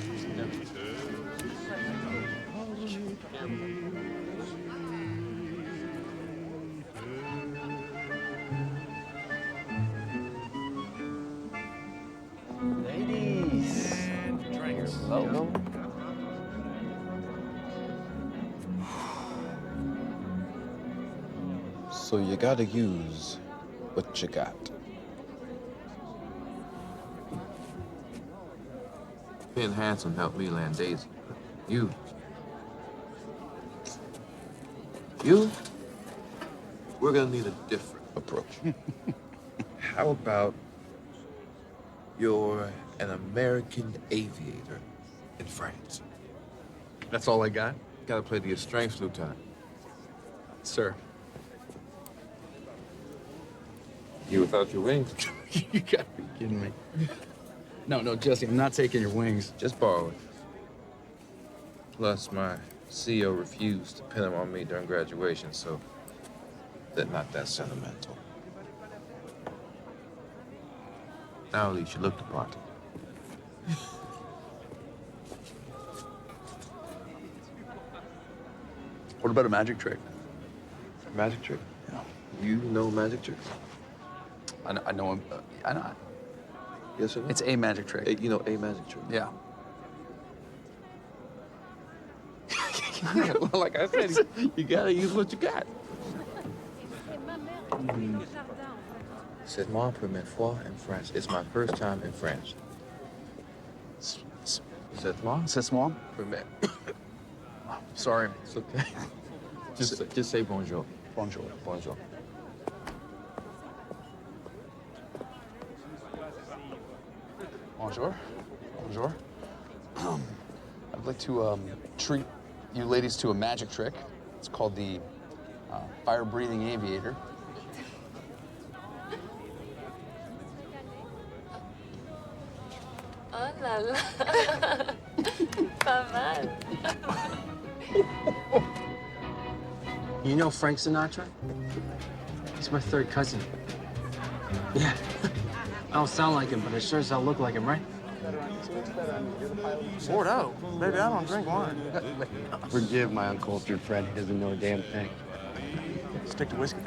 Ladies. Hello. So you gotta use what you got. Being handsome helped me land Daisy. You, we're gonna need a different approach. How about you're an American aviator in France? That's all I got? Gotta play to your strengths, Lieutenant. Sir. You without your wings? You gotta be kidding me. No, Jesse, I'm not taking your wings. Just borrow it. Plus, my CEO refused to pin them on me during graduation, so they're not that sentimental. Now at least you look the part. What about a magic trick? Magic trick? Yeah. You know magic tricks? I know him. I know. Yes or no? It's a magic trick. You know a magic trick? Yeah. Well, like I said, you gotta use what you got. C'est ma première fois in France. It's my first time in France. C'est moi? Première. Sorry. It's okay. Just say bonjour. Bonjour. Bonjour. Bonjour. Bonjour. I'd like to treat you ladies to a magic trick. It's called the fire-breathing aviator. Oh la la. Pas mal. You know Frank Sinatra? He's my third cousin. Yeah. I don't sound like him, but I sure as hell look like him, right? Bordeaux? Baby, I don't drink wine. Forgive my uncultured friend. He doesn't know a damn thing. Stick to whiskey.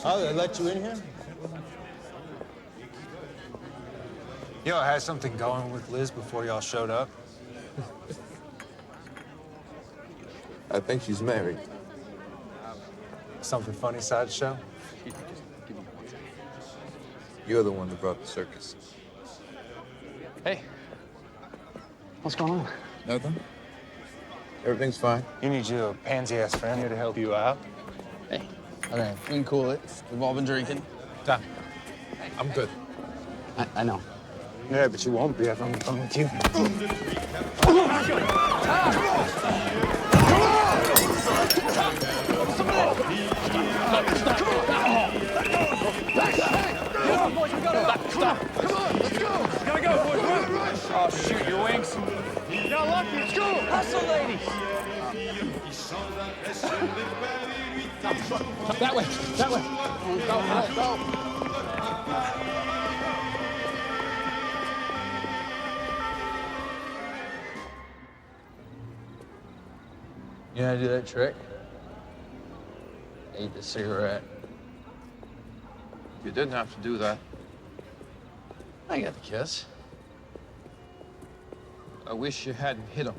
Oh, they let you in here? Yo, I had something going with Liz before y'all showed up. I think she's married. Something funny sideshow? You're the one that brought the circus. Hey. What's going on? Nothing. Everything's fine. You need your pansy-ass friend here to help you out. Hey, okay, we can cool it. We've all been drinking. Tom, I'm good. I know. Yeah, but you won't be if I'm done with you. Oh, shoot, your wings. You're lucky. Let's go. Hustle, ladies. That way. That way. Go. You know how to do that trick? Eat the cigarette. You didn't have to do that. I got the kiss. I wish you hadn't hit him.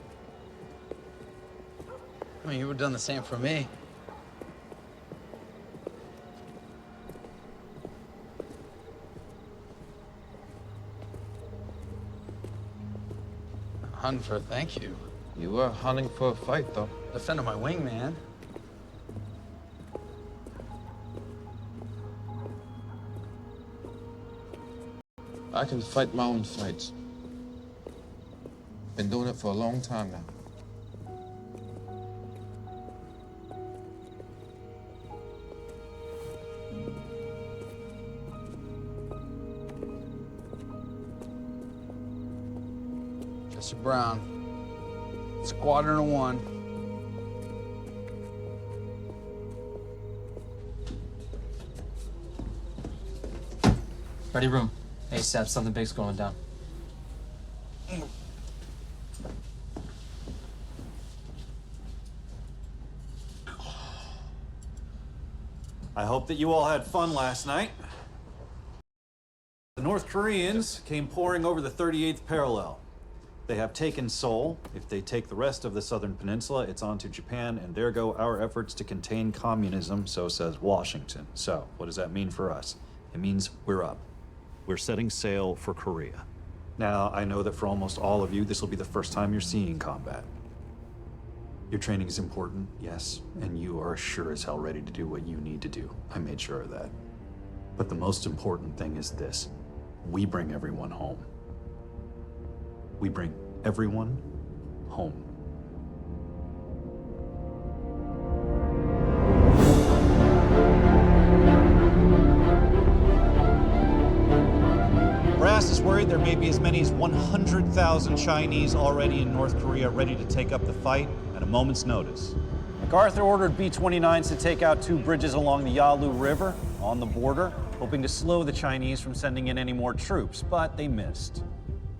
I mean, you would have done the same for me. Hunting for a thank you. You were hunting for a fight, though. Defending my wingman. I can fight my own fights. Been doing it for a long time now. Jesse Brown. Squadron of 1. Ready room. ASAP, something big's going down. I hope that you all had fun last night. The North Koreans came pouring over the 38th parallel. They have taken Seoul. If they take the rest of the southern peninsula, it's on to Japan, and there go our efforts to contain communism, so says Washington. So, what does that mean for us? It means we're up. We're setting sail for Korea. Now, I know that for almost all of you, this will be the first time you're seeing combat. Your training is important, yes, and you are sure as hell ready to do what you need to do. I made sure of that. But the most important thing is this. We bring everyone home. We bring everyone home. Brass is worried there may be as many as 100,000 Chinese already in North Korea ready to take up the fight at a moment's notice. MacArthur ordered B-29s to take out 2 bridges along the Yalu River on the border, hoping to slow the Chinese from sending in any more troops, but they missed.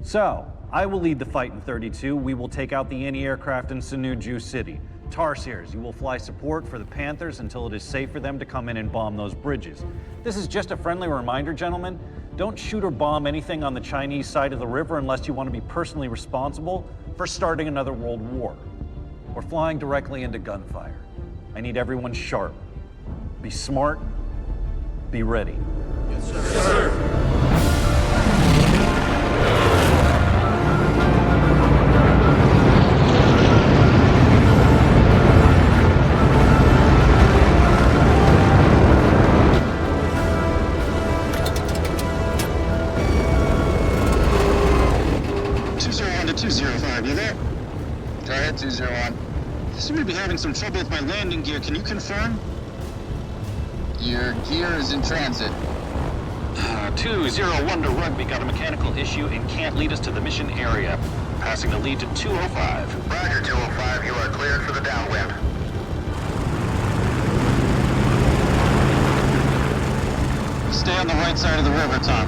So, I will lead the fight in 32. We will take out the anti-aircraft in Sinuiju City. Tarsiers, you will fly support for the Panthers until it is safe for them to come in and bomb those bridges. This is just a friendly reminder, gentlemen. Don't shoot or bomb anything on the Chinese side of the river unless you want to be personally responsible for starting another world war or flying directly into gunfire. I need everyone sharp. Be smart. Be ready. Yes, sir. Yes, sir. You there? Go ahead, 201. I seem to be having some trouble with my landing gear. Can you confirm? Your gear is in transit. 201 to Rugby. Got a mechanical issue and can't lead us to the mission area. Passing the lead to 205. Roger, 205. You are cleared for the downwind. Stay on the right side of the river, Tom.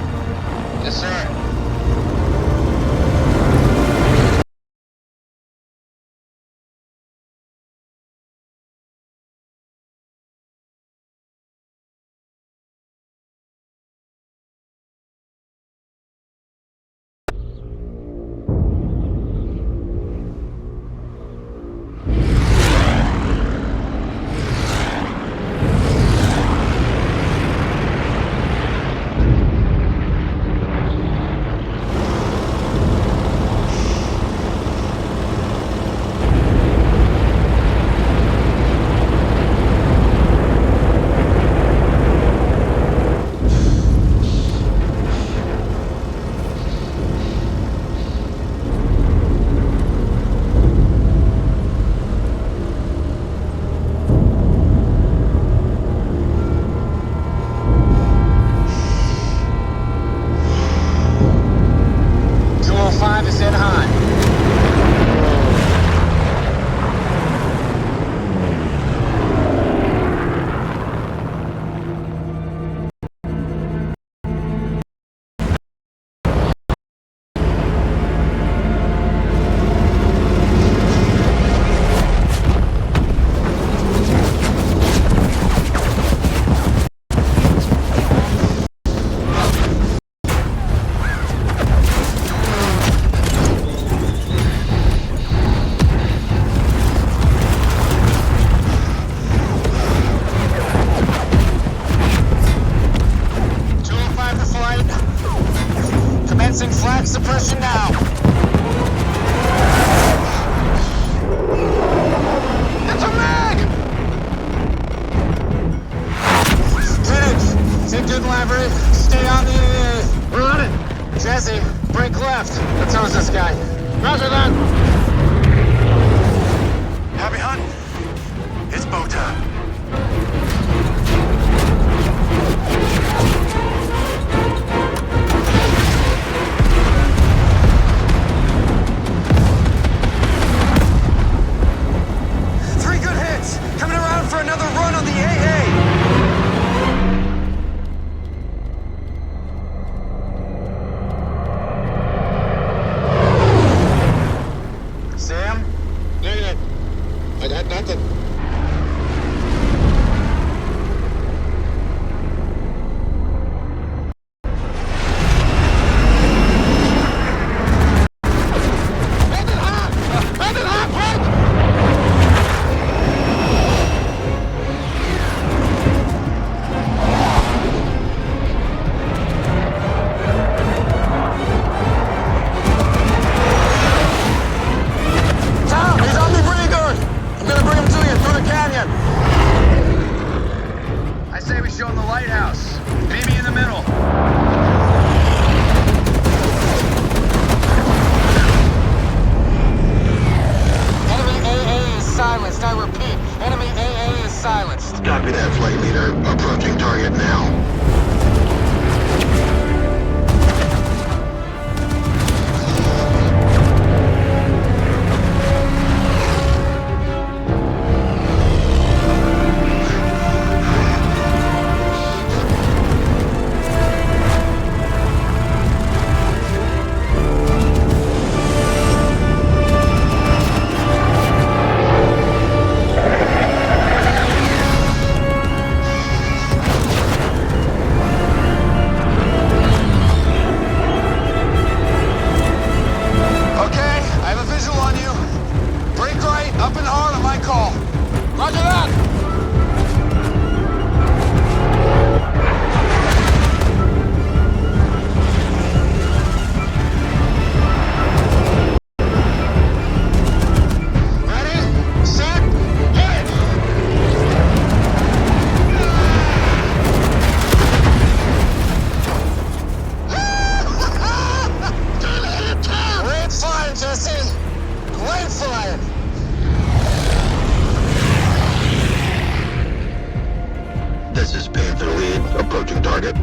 Yes, sir. Copy that, flight leader. Approaching target now. This is Panther Lead, approaching target.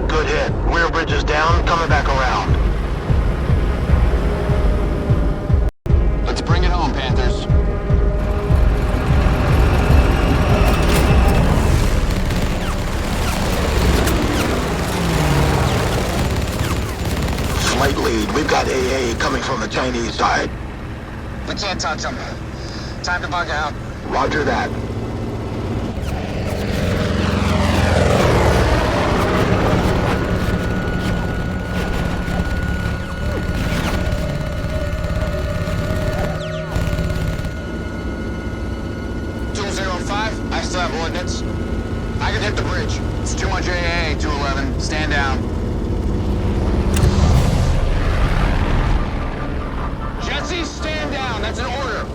Good hit. Rear bridge is down, coming back around. Let's bring it home, Panthers. Flight lead, we've got AA coming from the Chinese side. We can't touch them. Time to bug out. Roger that. I still have ordnance. I can hit the bridge. It's too much AA, 211. Stand down. Jesse, stand down. That's an order.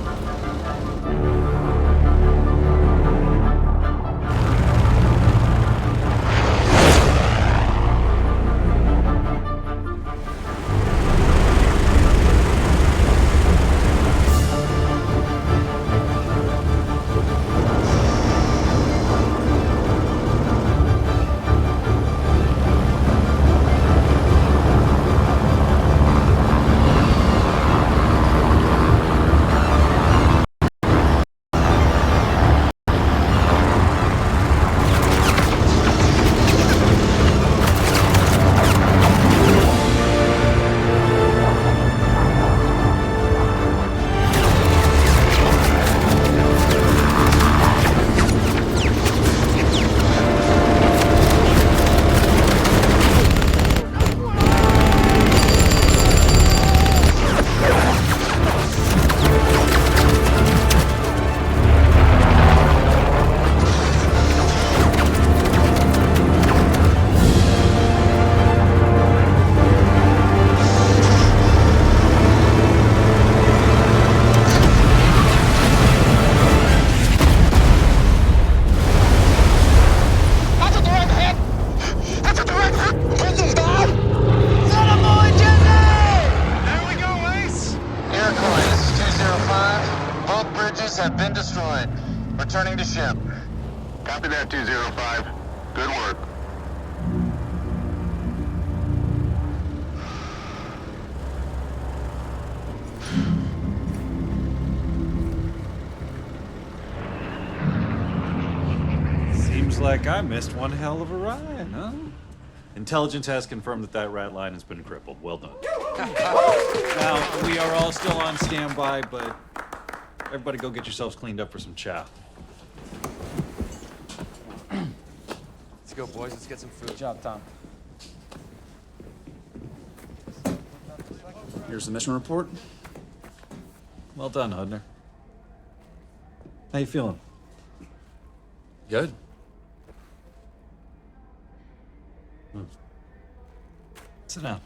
Have been destroyed. Returning to ship. Copy that, 205. Good work. Seems like I missed one hell of a ride, huh? Intelligence has confirmed that that rat line has been crippled. Well done. Now, we are all still on standby, but everybody go get yourselves cleaned up for some chow. Let's go, boys. Let's get some food. Good job, Tom. Here's the mission report. Well done, Hudner. How you feeling? Good. Sit down.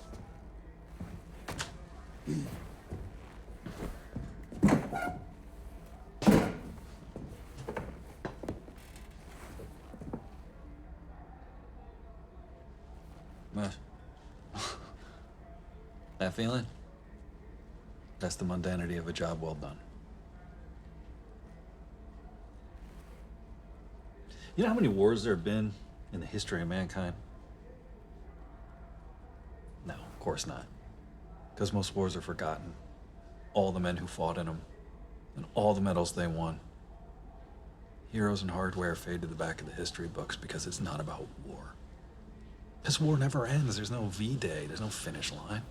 What? That feeling? That's the mundanity of a job well done. You know how many wars there have been in the history of mankind? No, of course not. Because most wars are forgotten. All the men who fought in them, and all the medals they won. Heroes and hardware fade to the back of the history books because it's not about war. This war never ends. There's no V-Day. There's no finish line.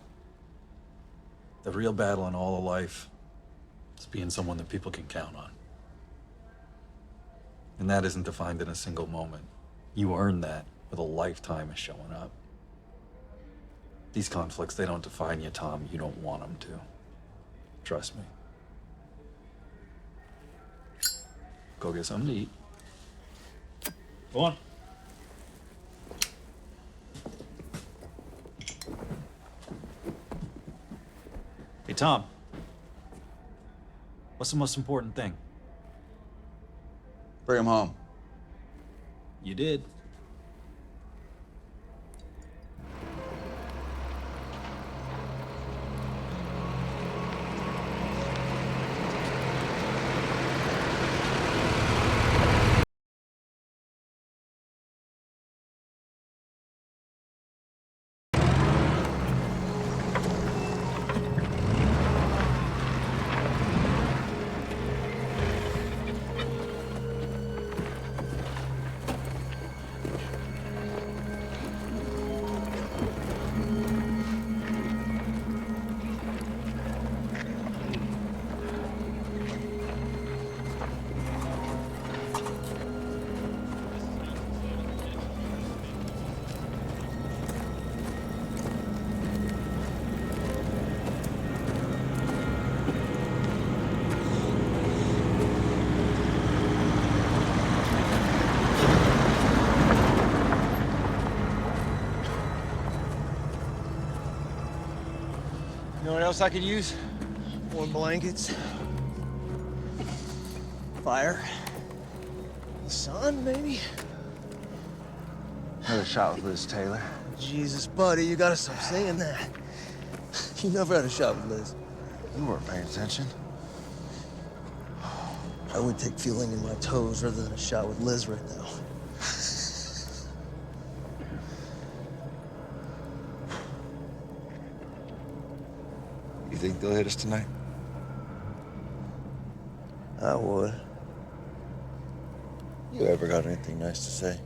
The real battle in all of life is being someone that people can count on. And that isn't defined in a single moment. You earn that with a lifetime of showing up. These conflicts, they don't define you, Tom. You don't want them to. Trust me. Go get something to eat. Go on. Hey, Tom. What's the most important thing? Bring him home. You did. You know what else I could use? Warm blankets. Fire. The sun, maybe? Had a shot with Liz Taylor. Jesus, buddy, you gotta stop saying that. You never had a shot with Liz. You weren't paying attention. I would take feeling in my toes rather than a shot with Liz right now. You think they'll hit us tonight? I would. You ever got anything nice to say?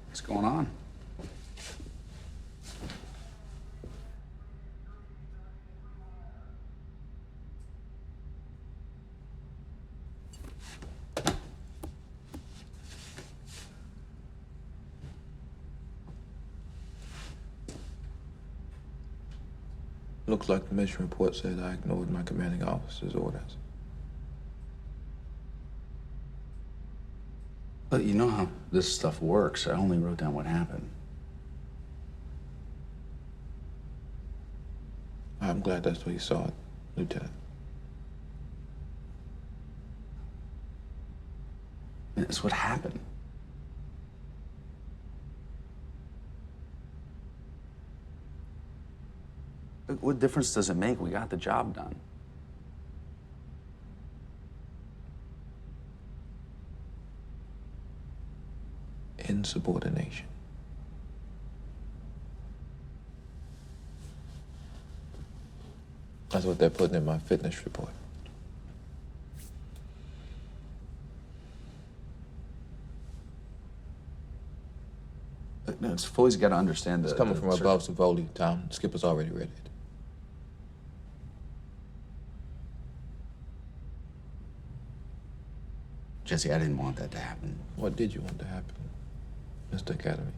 What's going on? Looks like the mission report said I ignored my commanding officer's orders. But you know how this stuff works. I only wrote down what happened. I'm glad that's what you saw it, Lieutenant. It's what happened. Look, what difference does it make? We got the job done. insubordination. That's what they're putting in my fitness report. No, Foley's got to understand that. It's coming from above Savoli, Tom. Skipper's already read it. Jesse, I didn't want that to happen. What did you want to happen, Mr. Academy?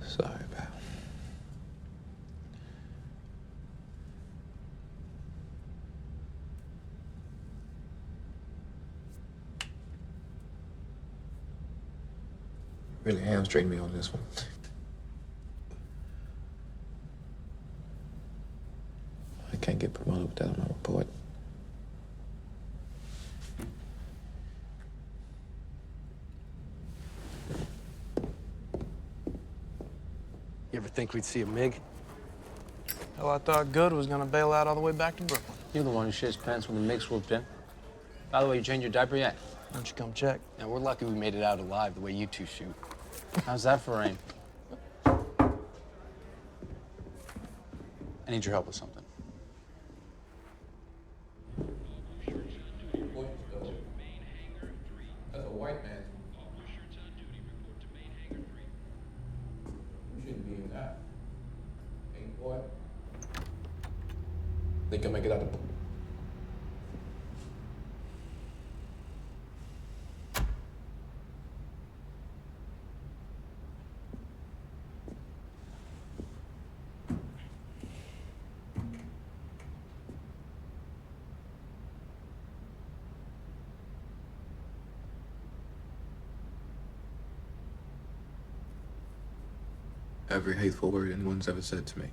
Sorry, pal. Really hamstringed me on this one. I can't get promoted with that on my report. You ever think we'd see a MiG? Hell, I thought Good was gonna bail out all the way back to Brooklyn. You're the one who shit his pants when the MiG swooped in. By the way, you changed your diaper yet? Why don't you come check? Now, we're lucky we made it out alive the way you two shoot. How's that for aim? I need your help with something. That's a white man. You shouldn't be in that. Hey, boy. Think I'll make it out the... Every hateful word anyone's ever said to me.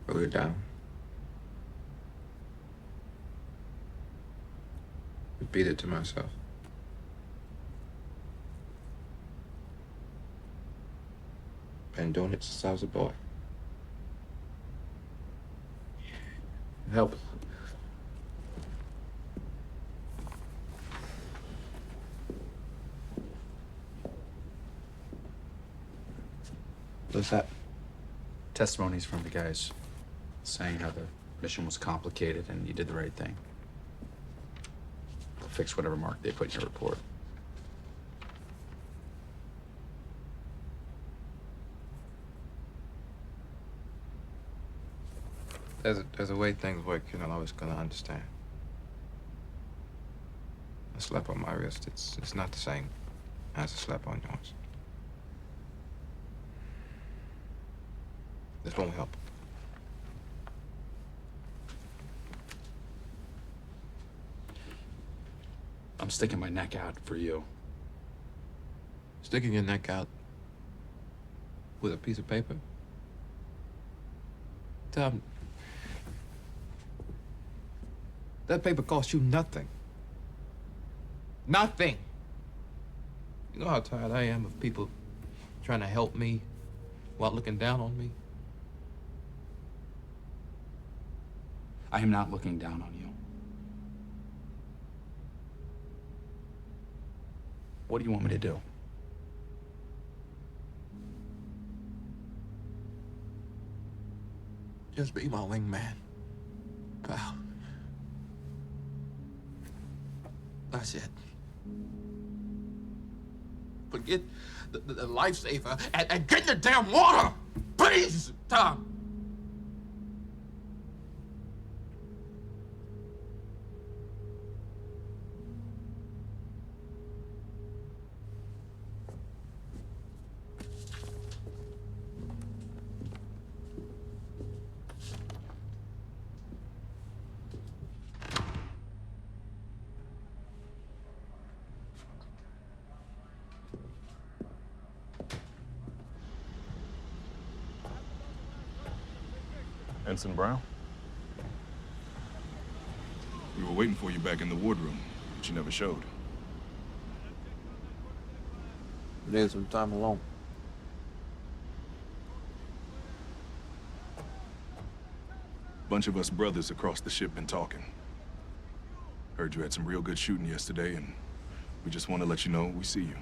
Wrote it down. Repeat it to myself. Been doing it since I was a boy. Help. What's that? Testimonies from the guys saying how the mission was complicated and you did the right thing. Fix whatever mark they put in your report. There's a way things work you're not always gonna understand. A slap on my wrist, it's not the same as a slap on yours. This won't help. I'm sticking my neck out for you. Sticking your neck out with a piece of paper? Tom, that paper cost you nothing. Nothing! You know how tired I am of people trying to help me while looking down on me? I am not looking down on you. What do you want me to do? Just be my wingman, pal. That's it. Forget the lifesaver and get in the damn water! Please, Tom! Ensign Brown? We were waiting for you back in the wardroom, but you never showed. Need some time alone. Bunch of us brothers across the ship been talking. Heard you had some real good shooting yesterday, and we just want to let you know we see you.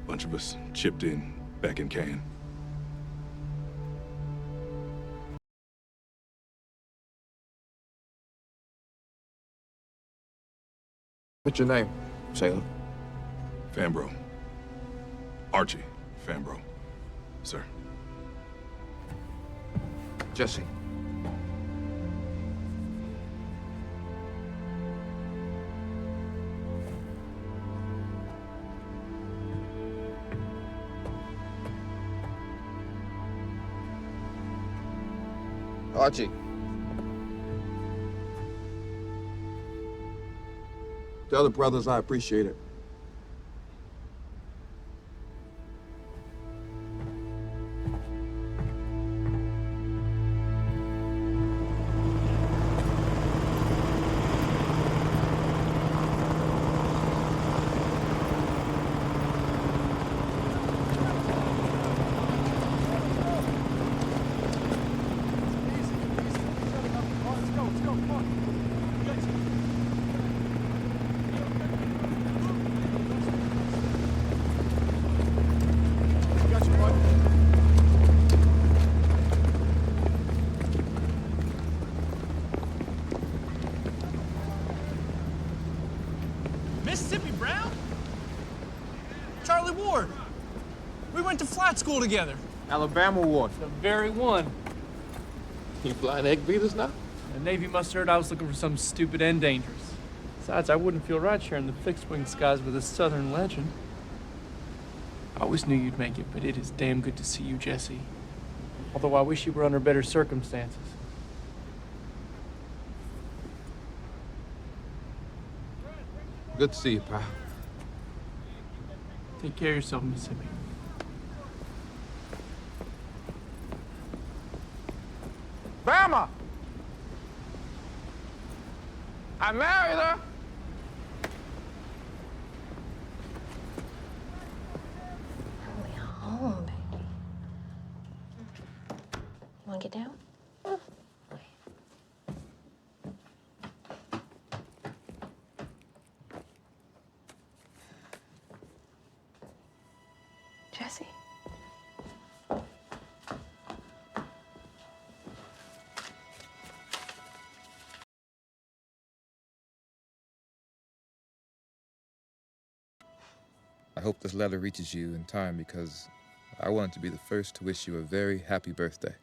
Bunch of us chipped in back in Cannes. What's your name, sailor? Fambro. Archie Fambro, sir. Jesse. Archie. Tell the brothers I appreciate it. Mississippi Brown? Charlie Ward. We went to flight school together. Alabama Ward. The very one. You flying egg beaters now? The Navy must have heard I was looking for something stupid and dangerous. Besides, I wouldn't feel right sharing the fixed-wing skies with a Southern legend. I always knew you'd make it, but it is damn good to see you, Jesse. Although I wish you were under better circumstances. Good to see you, pal. Take care of yourself, Mississippi. Bama! I married her! Home, baby. You wanna get down? Jesse. I hope this letter reaches you in time because I wanted to be the first to wish you a very happy birthday.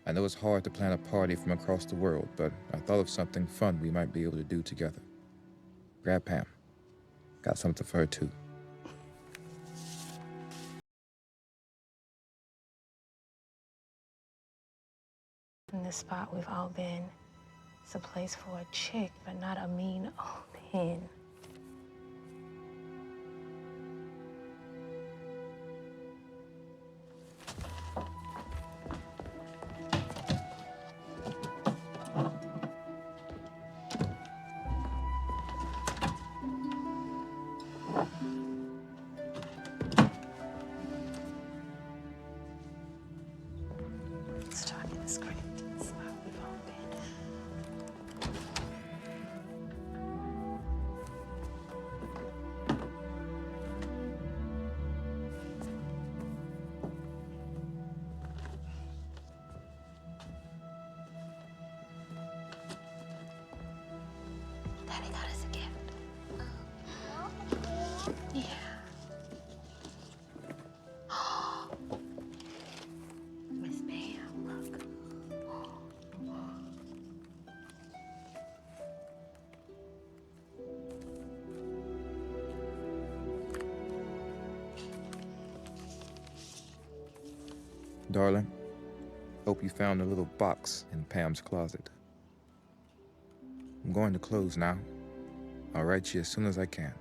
I know it's hard to plan a party from across the world, but I thought of something fun we might be able to do together. Grab Pam. Got something for her, too. In this spot we've all been, it's a place for a chick, but not a mean old hen. Let's talk in this great spot we've all been. Daddy got us a gift. Yeah. Miss Pam, look. Darling, hope you found a little box in Pam's closet. I'm going to close now. I'll write you as soon as I can.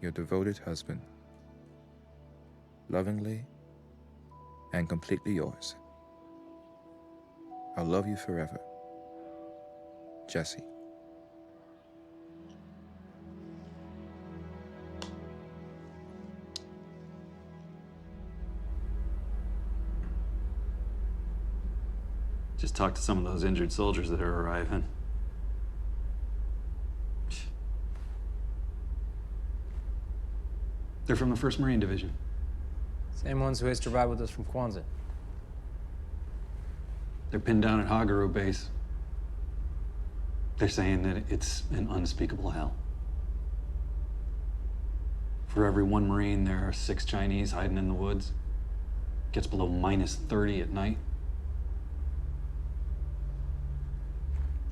Your devoted husband. Lovingly and completely yours. I'll love you forever. Jesse. Just talk to some of those injured soldiers that are arriving. They're from the 1st Marine Division. Same ones who used to ride with us from Kwanzaa. They're pinned down at Hagaru base. They're saying that it's an unspeakable hell. For every 1 Marine, there are 6 Chinese hiding in the woods. It gets below -30 at night.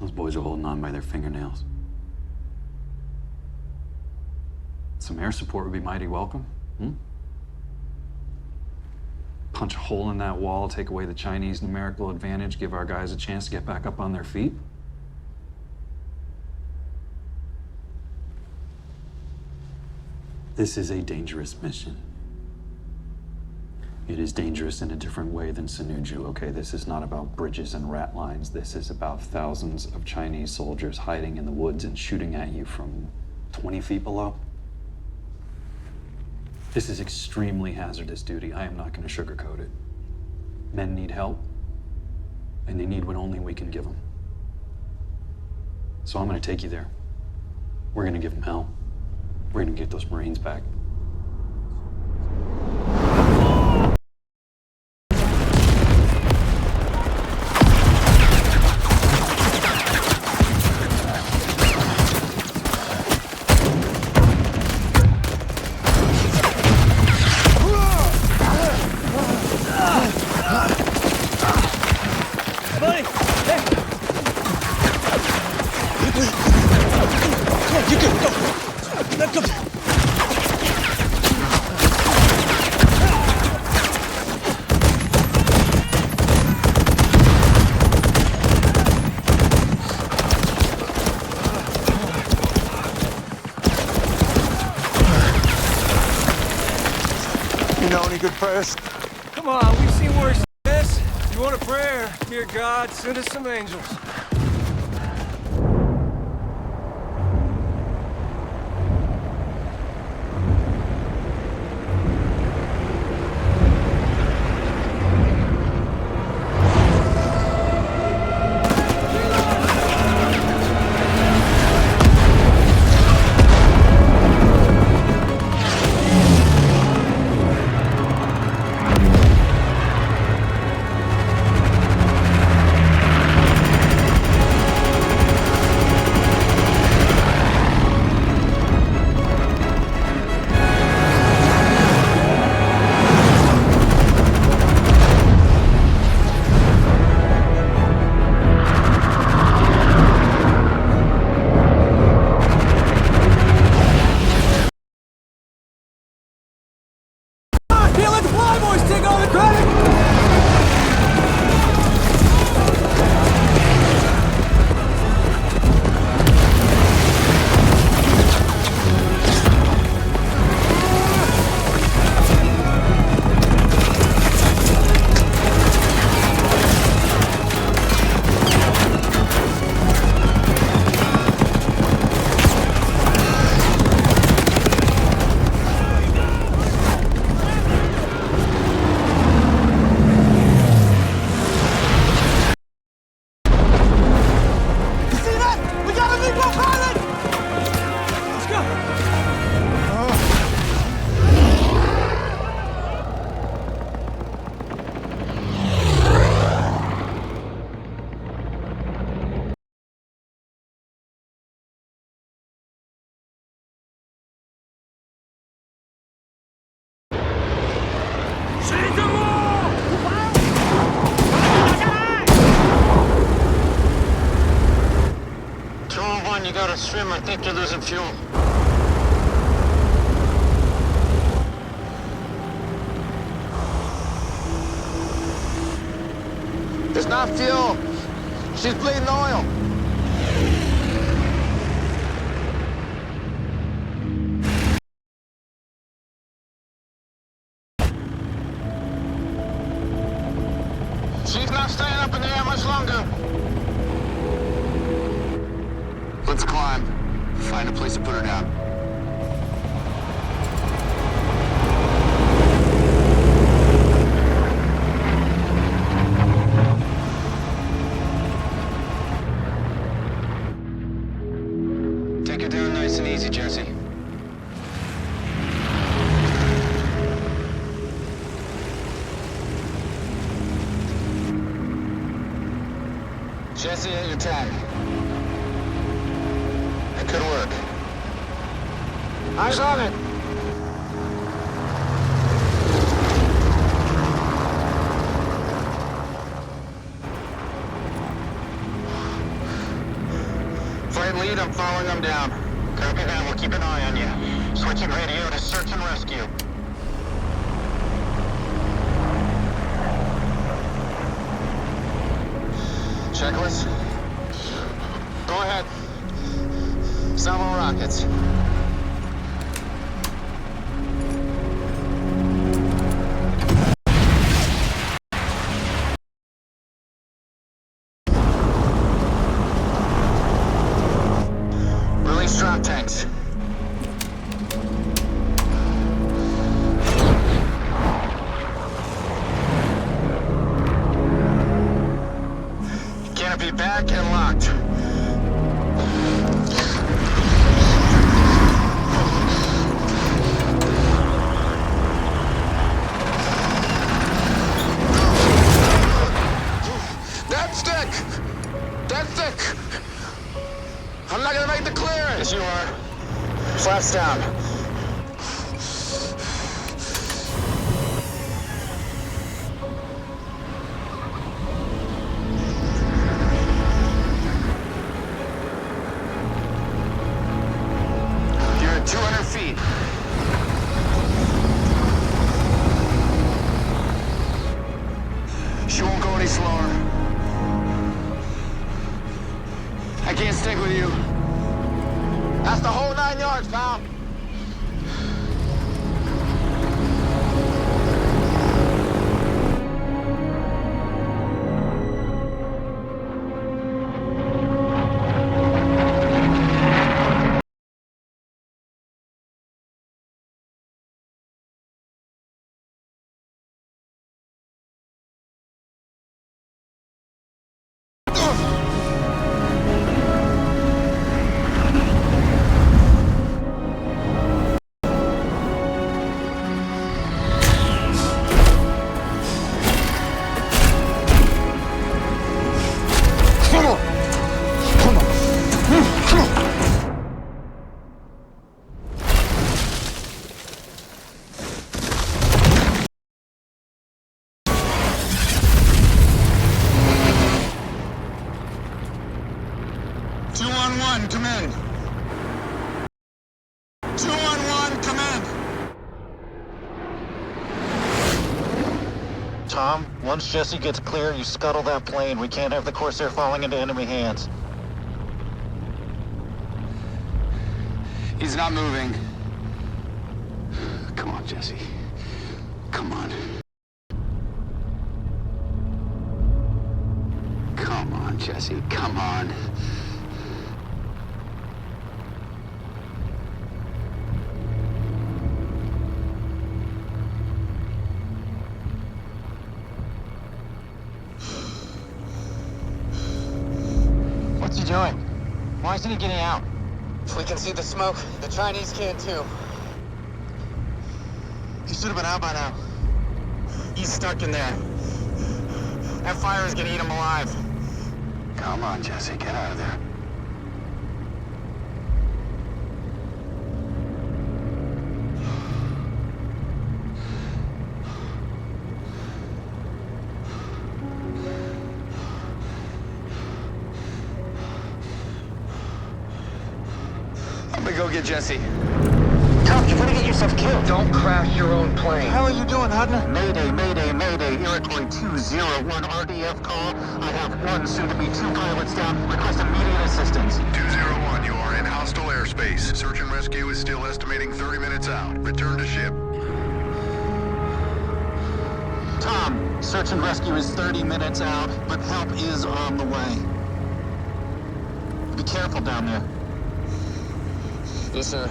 Those boys are holding on by their fingernails. Some air support would be mighty welcome. Punch a hole in that wall, take away the Chinese numerical advantage, give our guys a chance to get back up on their feet. This is a dangerous mission. It is dangerous in a different way than Sinuju, okay? This is not about bridges and rat lines. This is about thousands of Chinese soldiers hiding in the woods and shooting at you from 20 feet below. This is extremely hazardous duty. I am not going to sugarcoat it. Men need help, and they need what only we can give them. So I'm going to take you there. We're going to give them hell. We're going to get those Marines back. You know any good prayers? Come on, we've seen worse than this. You want a prayer? Dear God, send us some angels. You gotta swim. I think you're losing fuel. It's not fuel. She's bleeding oil. She's not staying up in the air much longer. Let's climb. Find a place to put her down. Take her down nice and easy, Jesse. Jesse at your 10. It could work. Eyes on it. Flight lead, I'm following them down. Copy that, we'll keep an eye on you. Switching radio to search and rescue. Checklist? Go ahead. Salvo rockets. Release drop tanks. Canopy back and locked. That's thick! That's thick! I'm not gonna make the clearance! Yes, you are. Flaps down. You're at 200 feet. She won't go any slower. I can't stick with you. That's the whole 9 yards, pal. Come in. 2-1-1, come in. Tom, once Jesse gets clear, you scuttle that plane. We can't have the Corsair falling into enemy hands. He's not moving. Come on, Jesse. Come on. Come on, Jesse. Come on. What's he doing? Why isn't he getting out? If we can see the smoke, the Chinese can too. He should have been out by now. He's stuck in there. That fire is gonna eat him alive. Come on, Jesse, get out of there. I'm gonna go get Jesse. Tom, you're gonna get yourself killed. Don't crash your own plane. What the hell are you doing, Hudner? Mayday, mayday, mayday. Iroquois 201 RDF call. I have one, soon to be 2 pilots down. Request immediate assistance. 201, you are in hostile airspace. Search and rescue is still estimating 30 minutes out. Return to ship. Tom, Search and rescue is 30 minutes out, but help is on the way. Be careful down there. Yes, sir.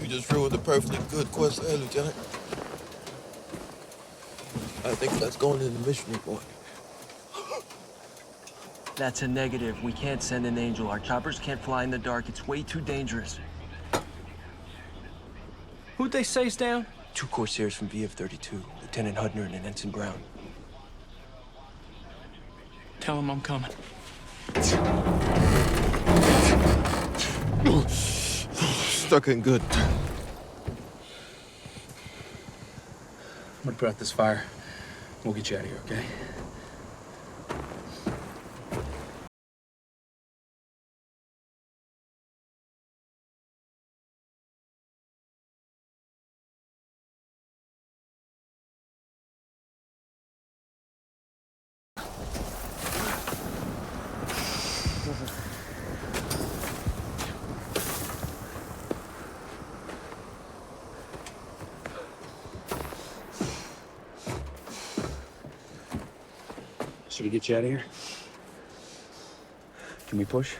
You just ruled a perfectly good quest there, Lieutenant. I think that's going in the mission report. That's a negative. We can't send an angel. Our choppers can't fly in the dark. It's way too dangerous. Who'd they say's down? 2 Corsairs from VF-32, Lieutenant Hudner and Ensign Brown. Tell them I'm coming. Stuck in good. I'm gonna put out this fire. We'll get you out of here, okay? Should we get you out of here? Can we push?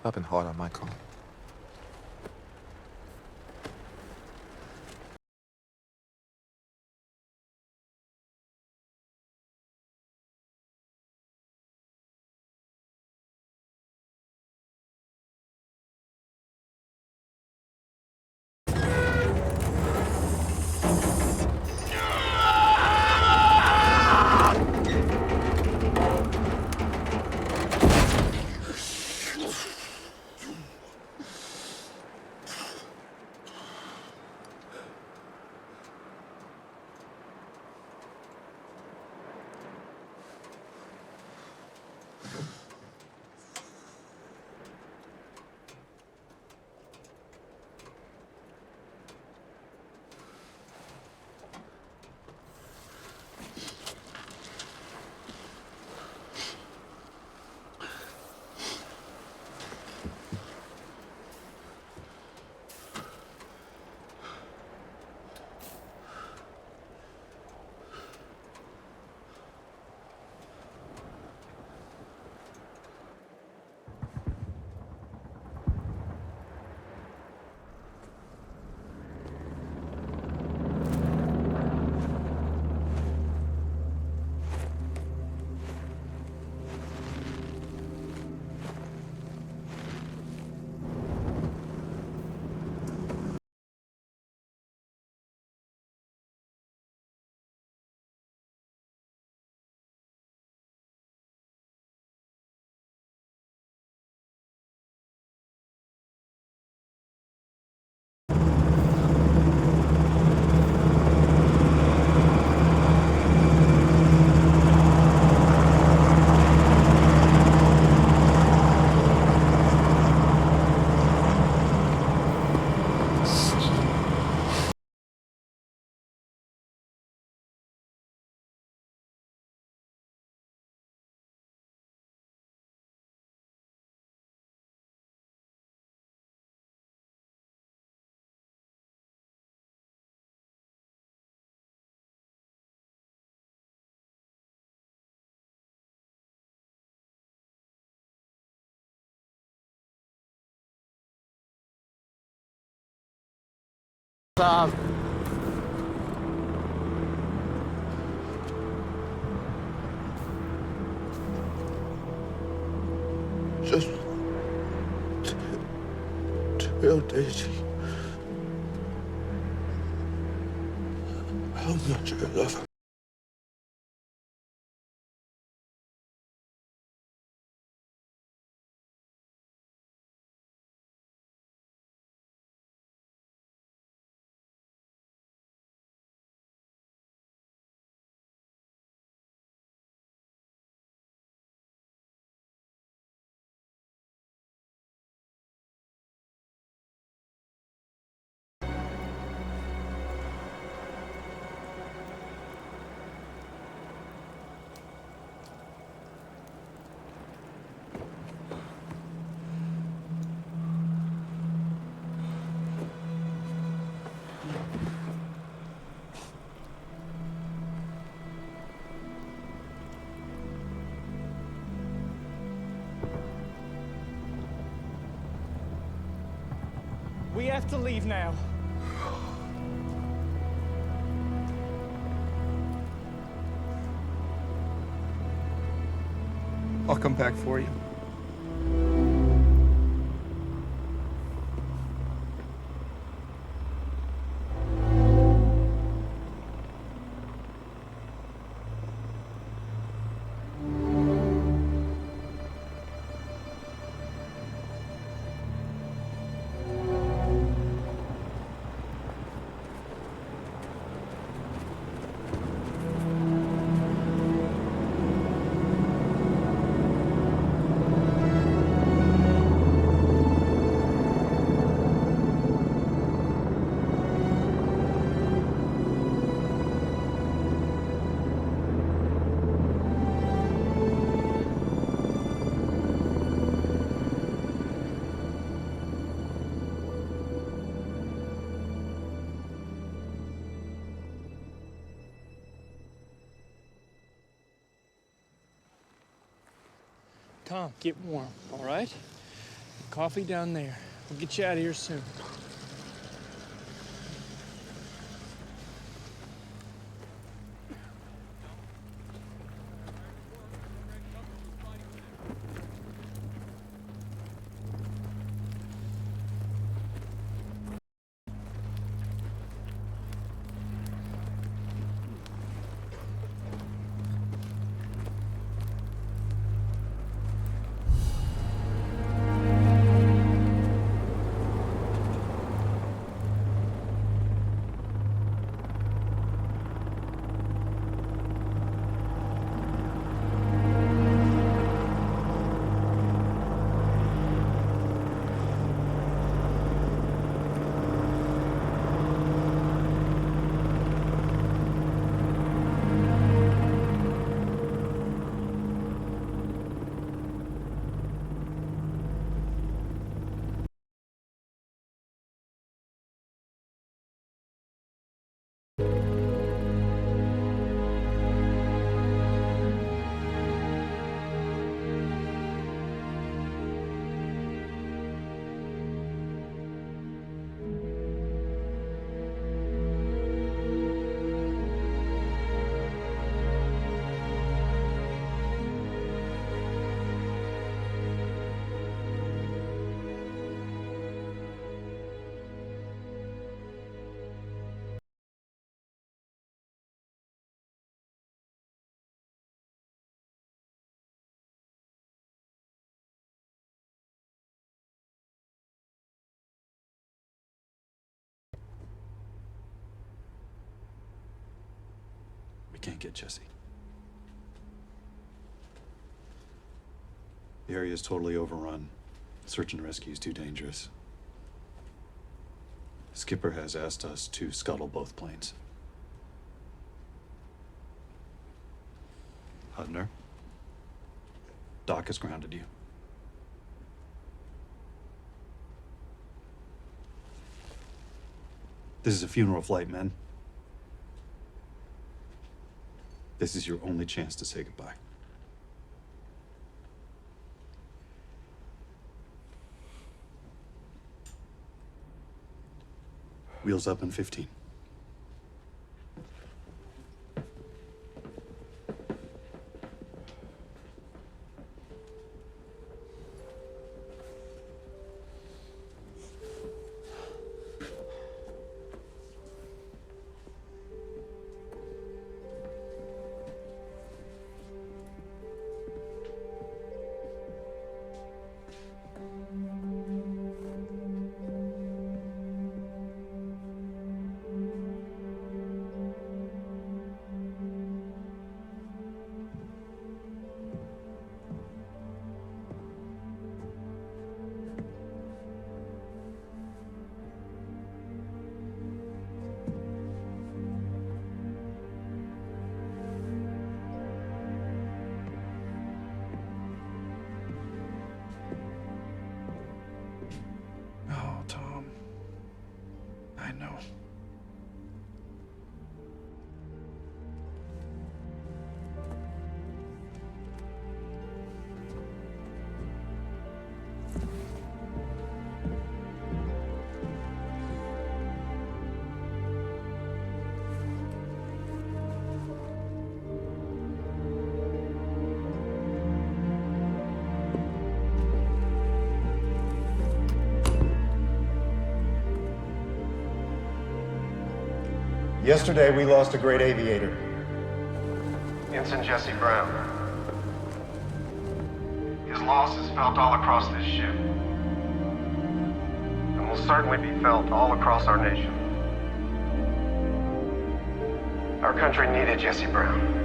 I've been hard on my call. Tom. Just tell Daisy how much I love her. We have to leave now. I'll come back for you. Tom, get warm, all right? Coffee down there. We'll get you out of here soon. We can't get Jesse. The area is totally overrun. Search and rescue is too dangerous. Skipper has asked us to scuttle both planes. Hudner, Doc has grounded you. This is a funeral flight, men. This is your only chance to say goodbye. Wheels up in 15. Oh, Tom. I know. Yesterday, we lost a great aviator. Ensign Jesse Brown. His loss is felt all across this ship. And will certainly be felt all across our nation. Our country needed Jesse Brown.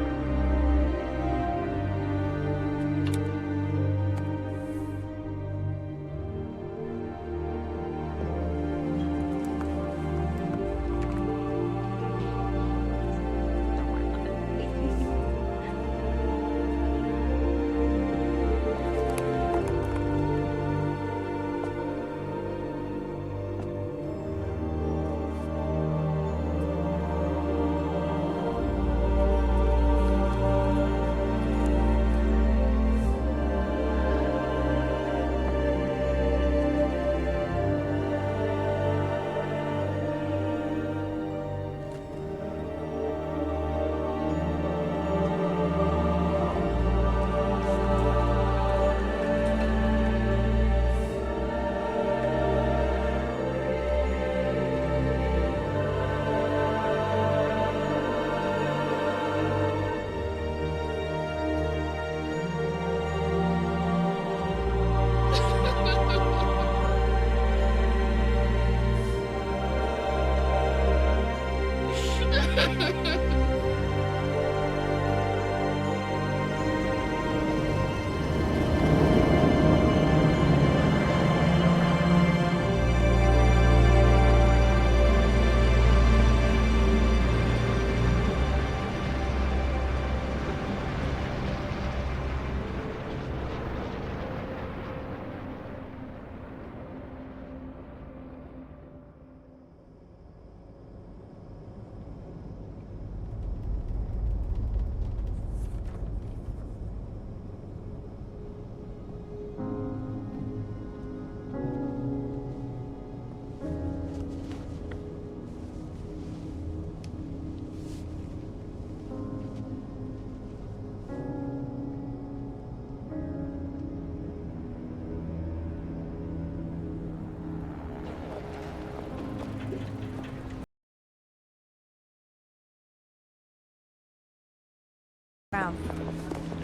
Brown.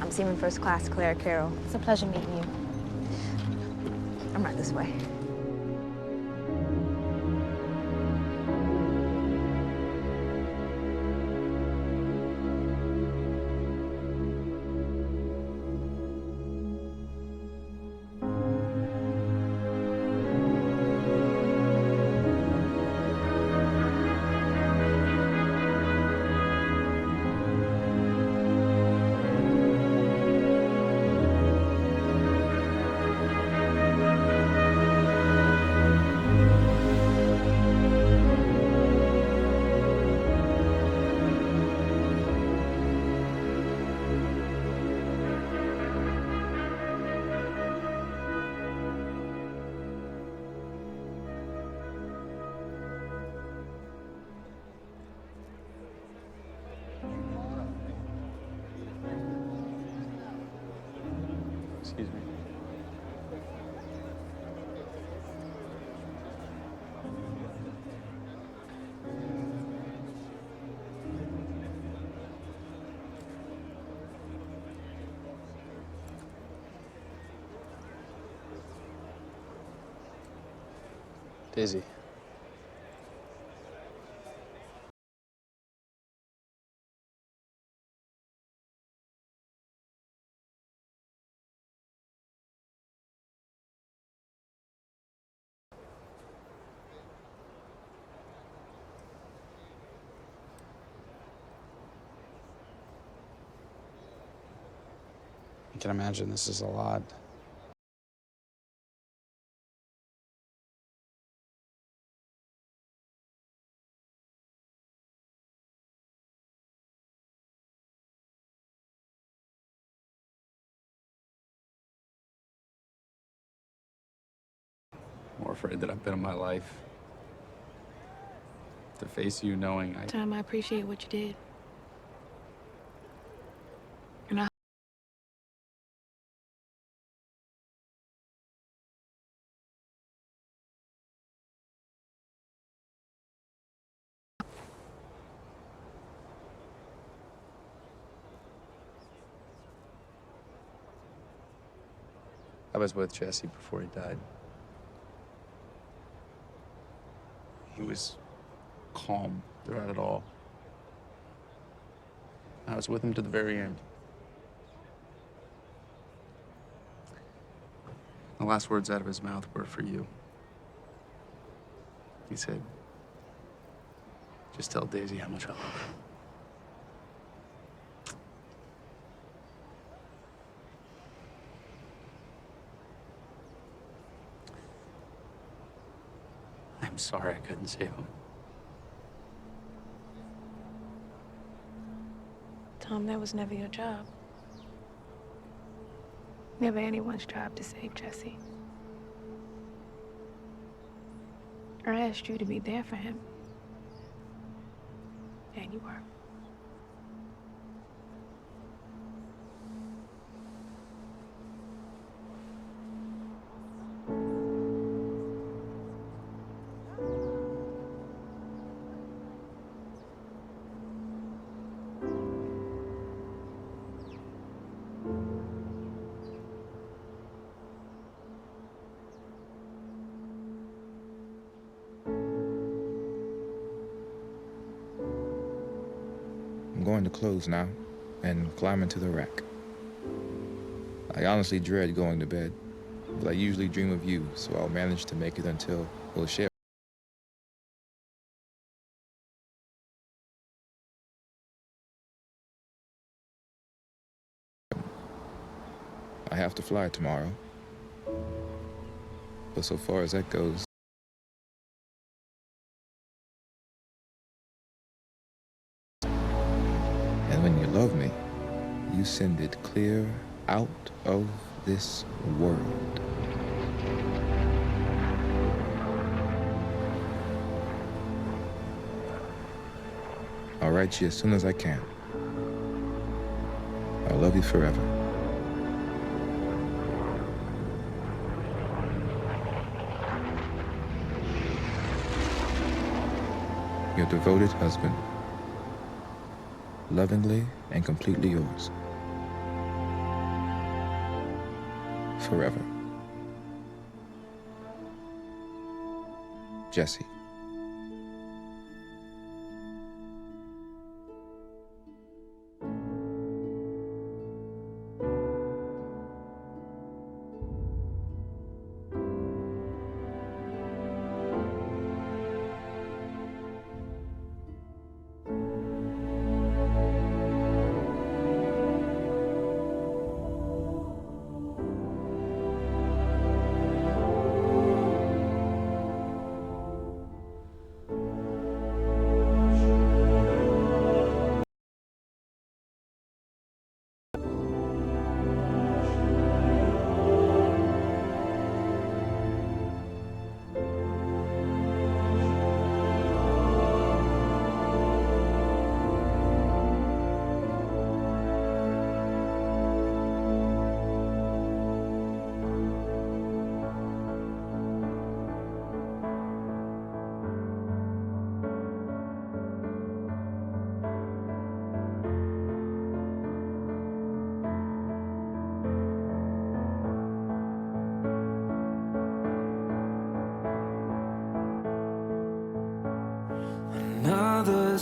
I'm Seaman First Class Claire Carroll. It's a pleasure meeting you. I'm right this way. Excuse me. Daisy. I can imagine this is a lot. More afraid that I've been in my life. To face you knowing Tom, I appreciate what you did. And I was with Jesse before he died. He was calm throughout it all. I was with him to the very end. The last words out of his mouth were for you. He said, just tell Daisy how much I love her. I'm sorry I couldn't save him. Tom, that was never your job. Never anyone's job to save Jesse. I asked you to be there for him. And you were. I'm going to close now and climb into the rack. I honestly dread going to bed, but I usually dream of you, so I'll manage to make it until we'll share. I have to fly tomorrow, but so far as that goes, and when you love me, you send it clear out of this world. I'll write you as soon as I can. I'll love you forever. Your devoted husband, lovingly and completely yours. Forever. Jesse.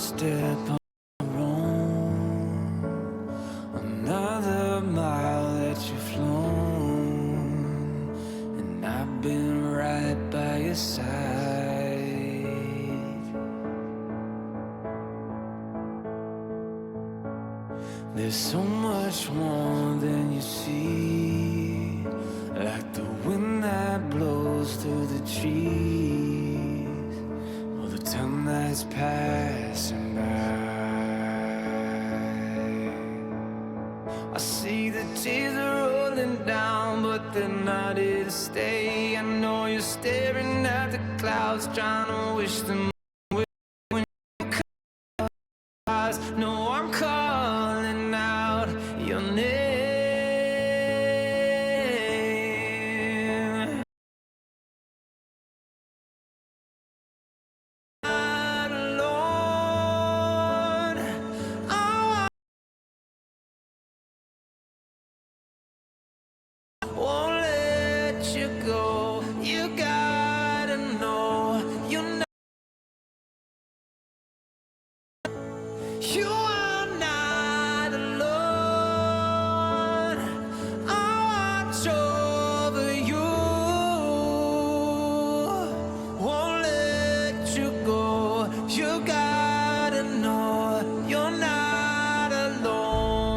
step on another mile that you've flown, and I've been right by your side. There's so much more than you see, like the wind that blows through the trees, or the time that's passing by. I see the tears are rolling down, but they're not here to stay. I know you're staring at the clouds, trying to wish them away when you close. No, I'm calling out your name. Not alone. Won't let you go. You gotta know you're not. You are not alone. I'll watch over you. Won't let you go. You gotta know you're not alone.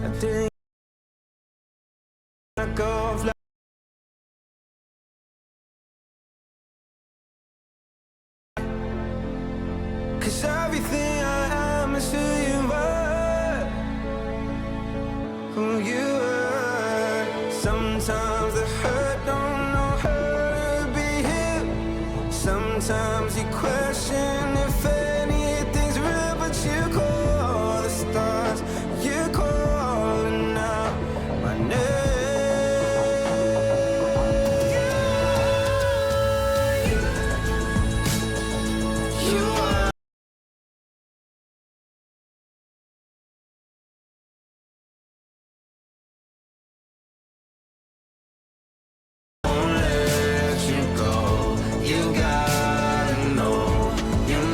I think I go fly. 'Cause everything I am is who you are, who you are. Sometimes the hurt don't know how to be healed. Sometimes you question if anything's real, but you call the stars, you calling out my name. You are. Won't let you go. You gotta know you're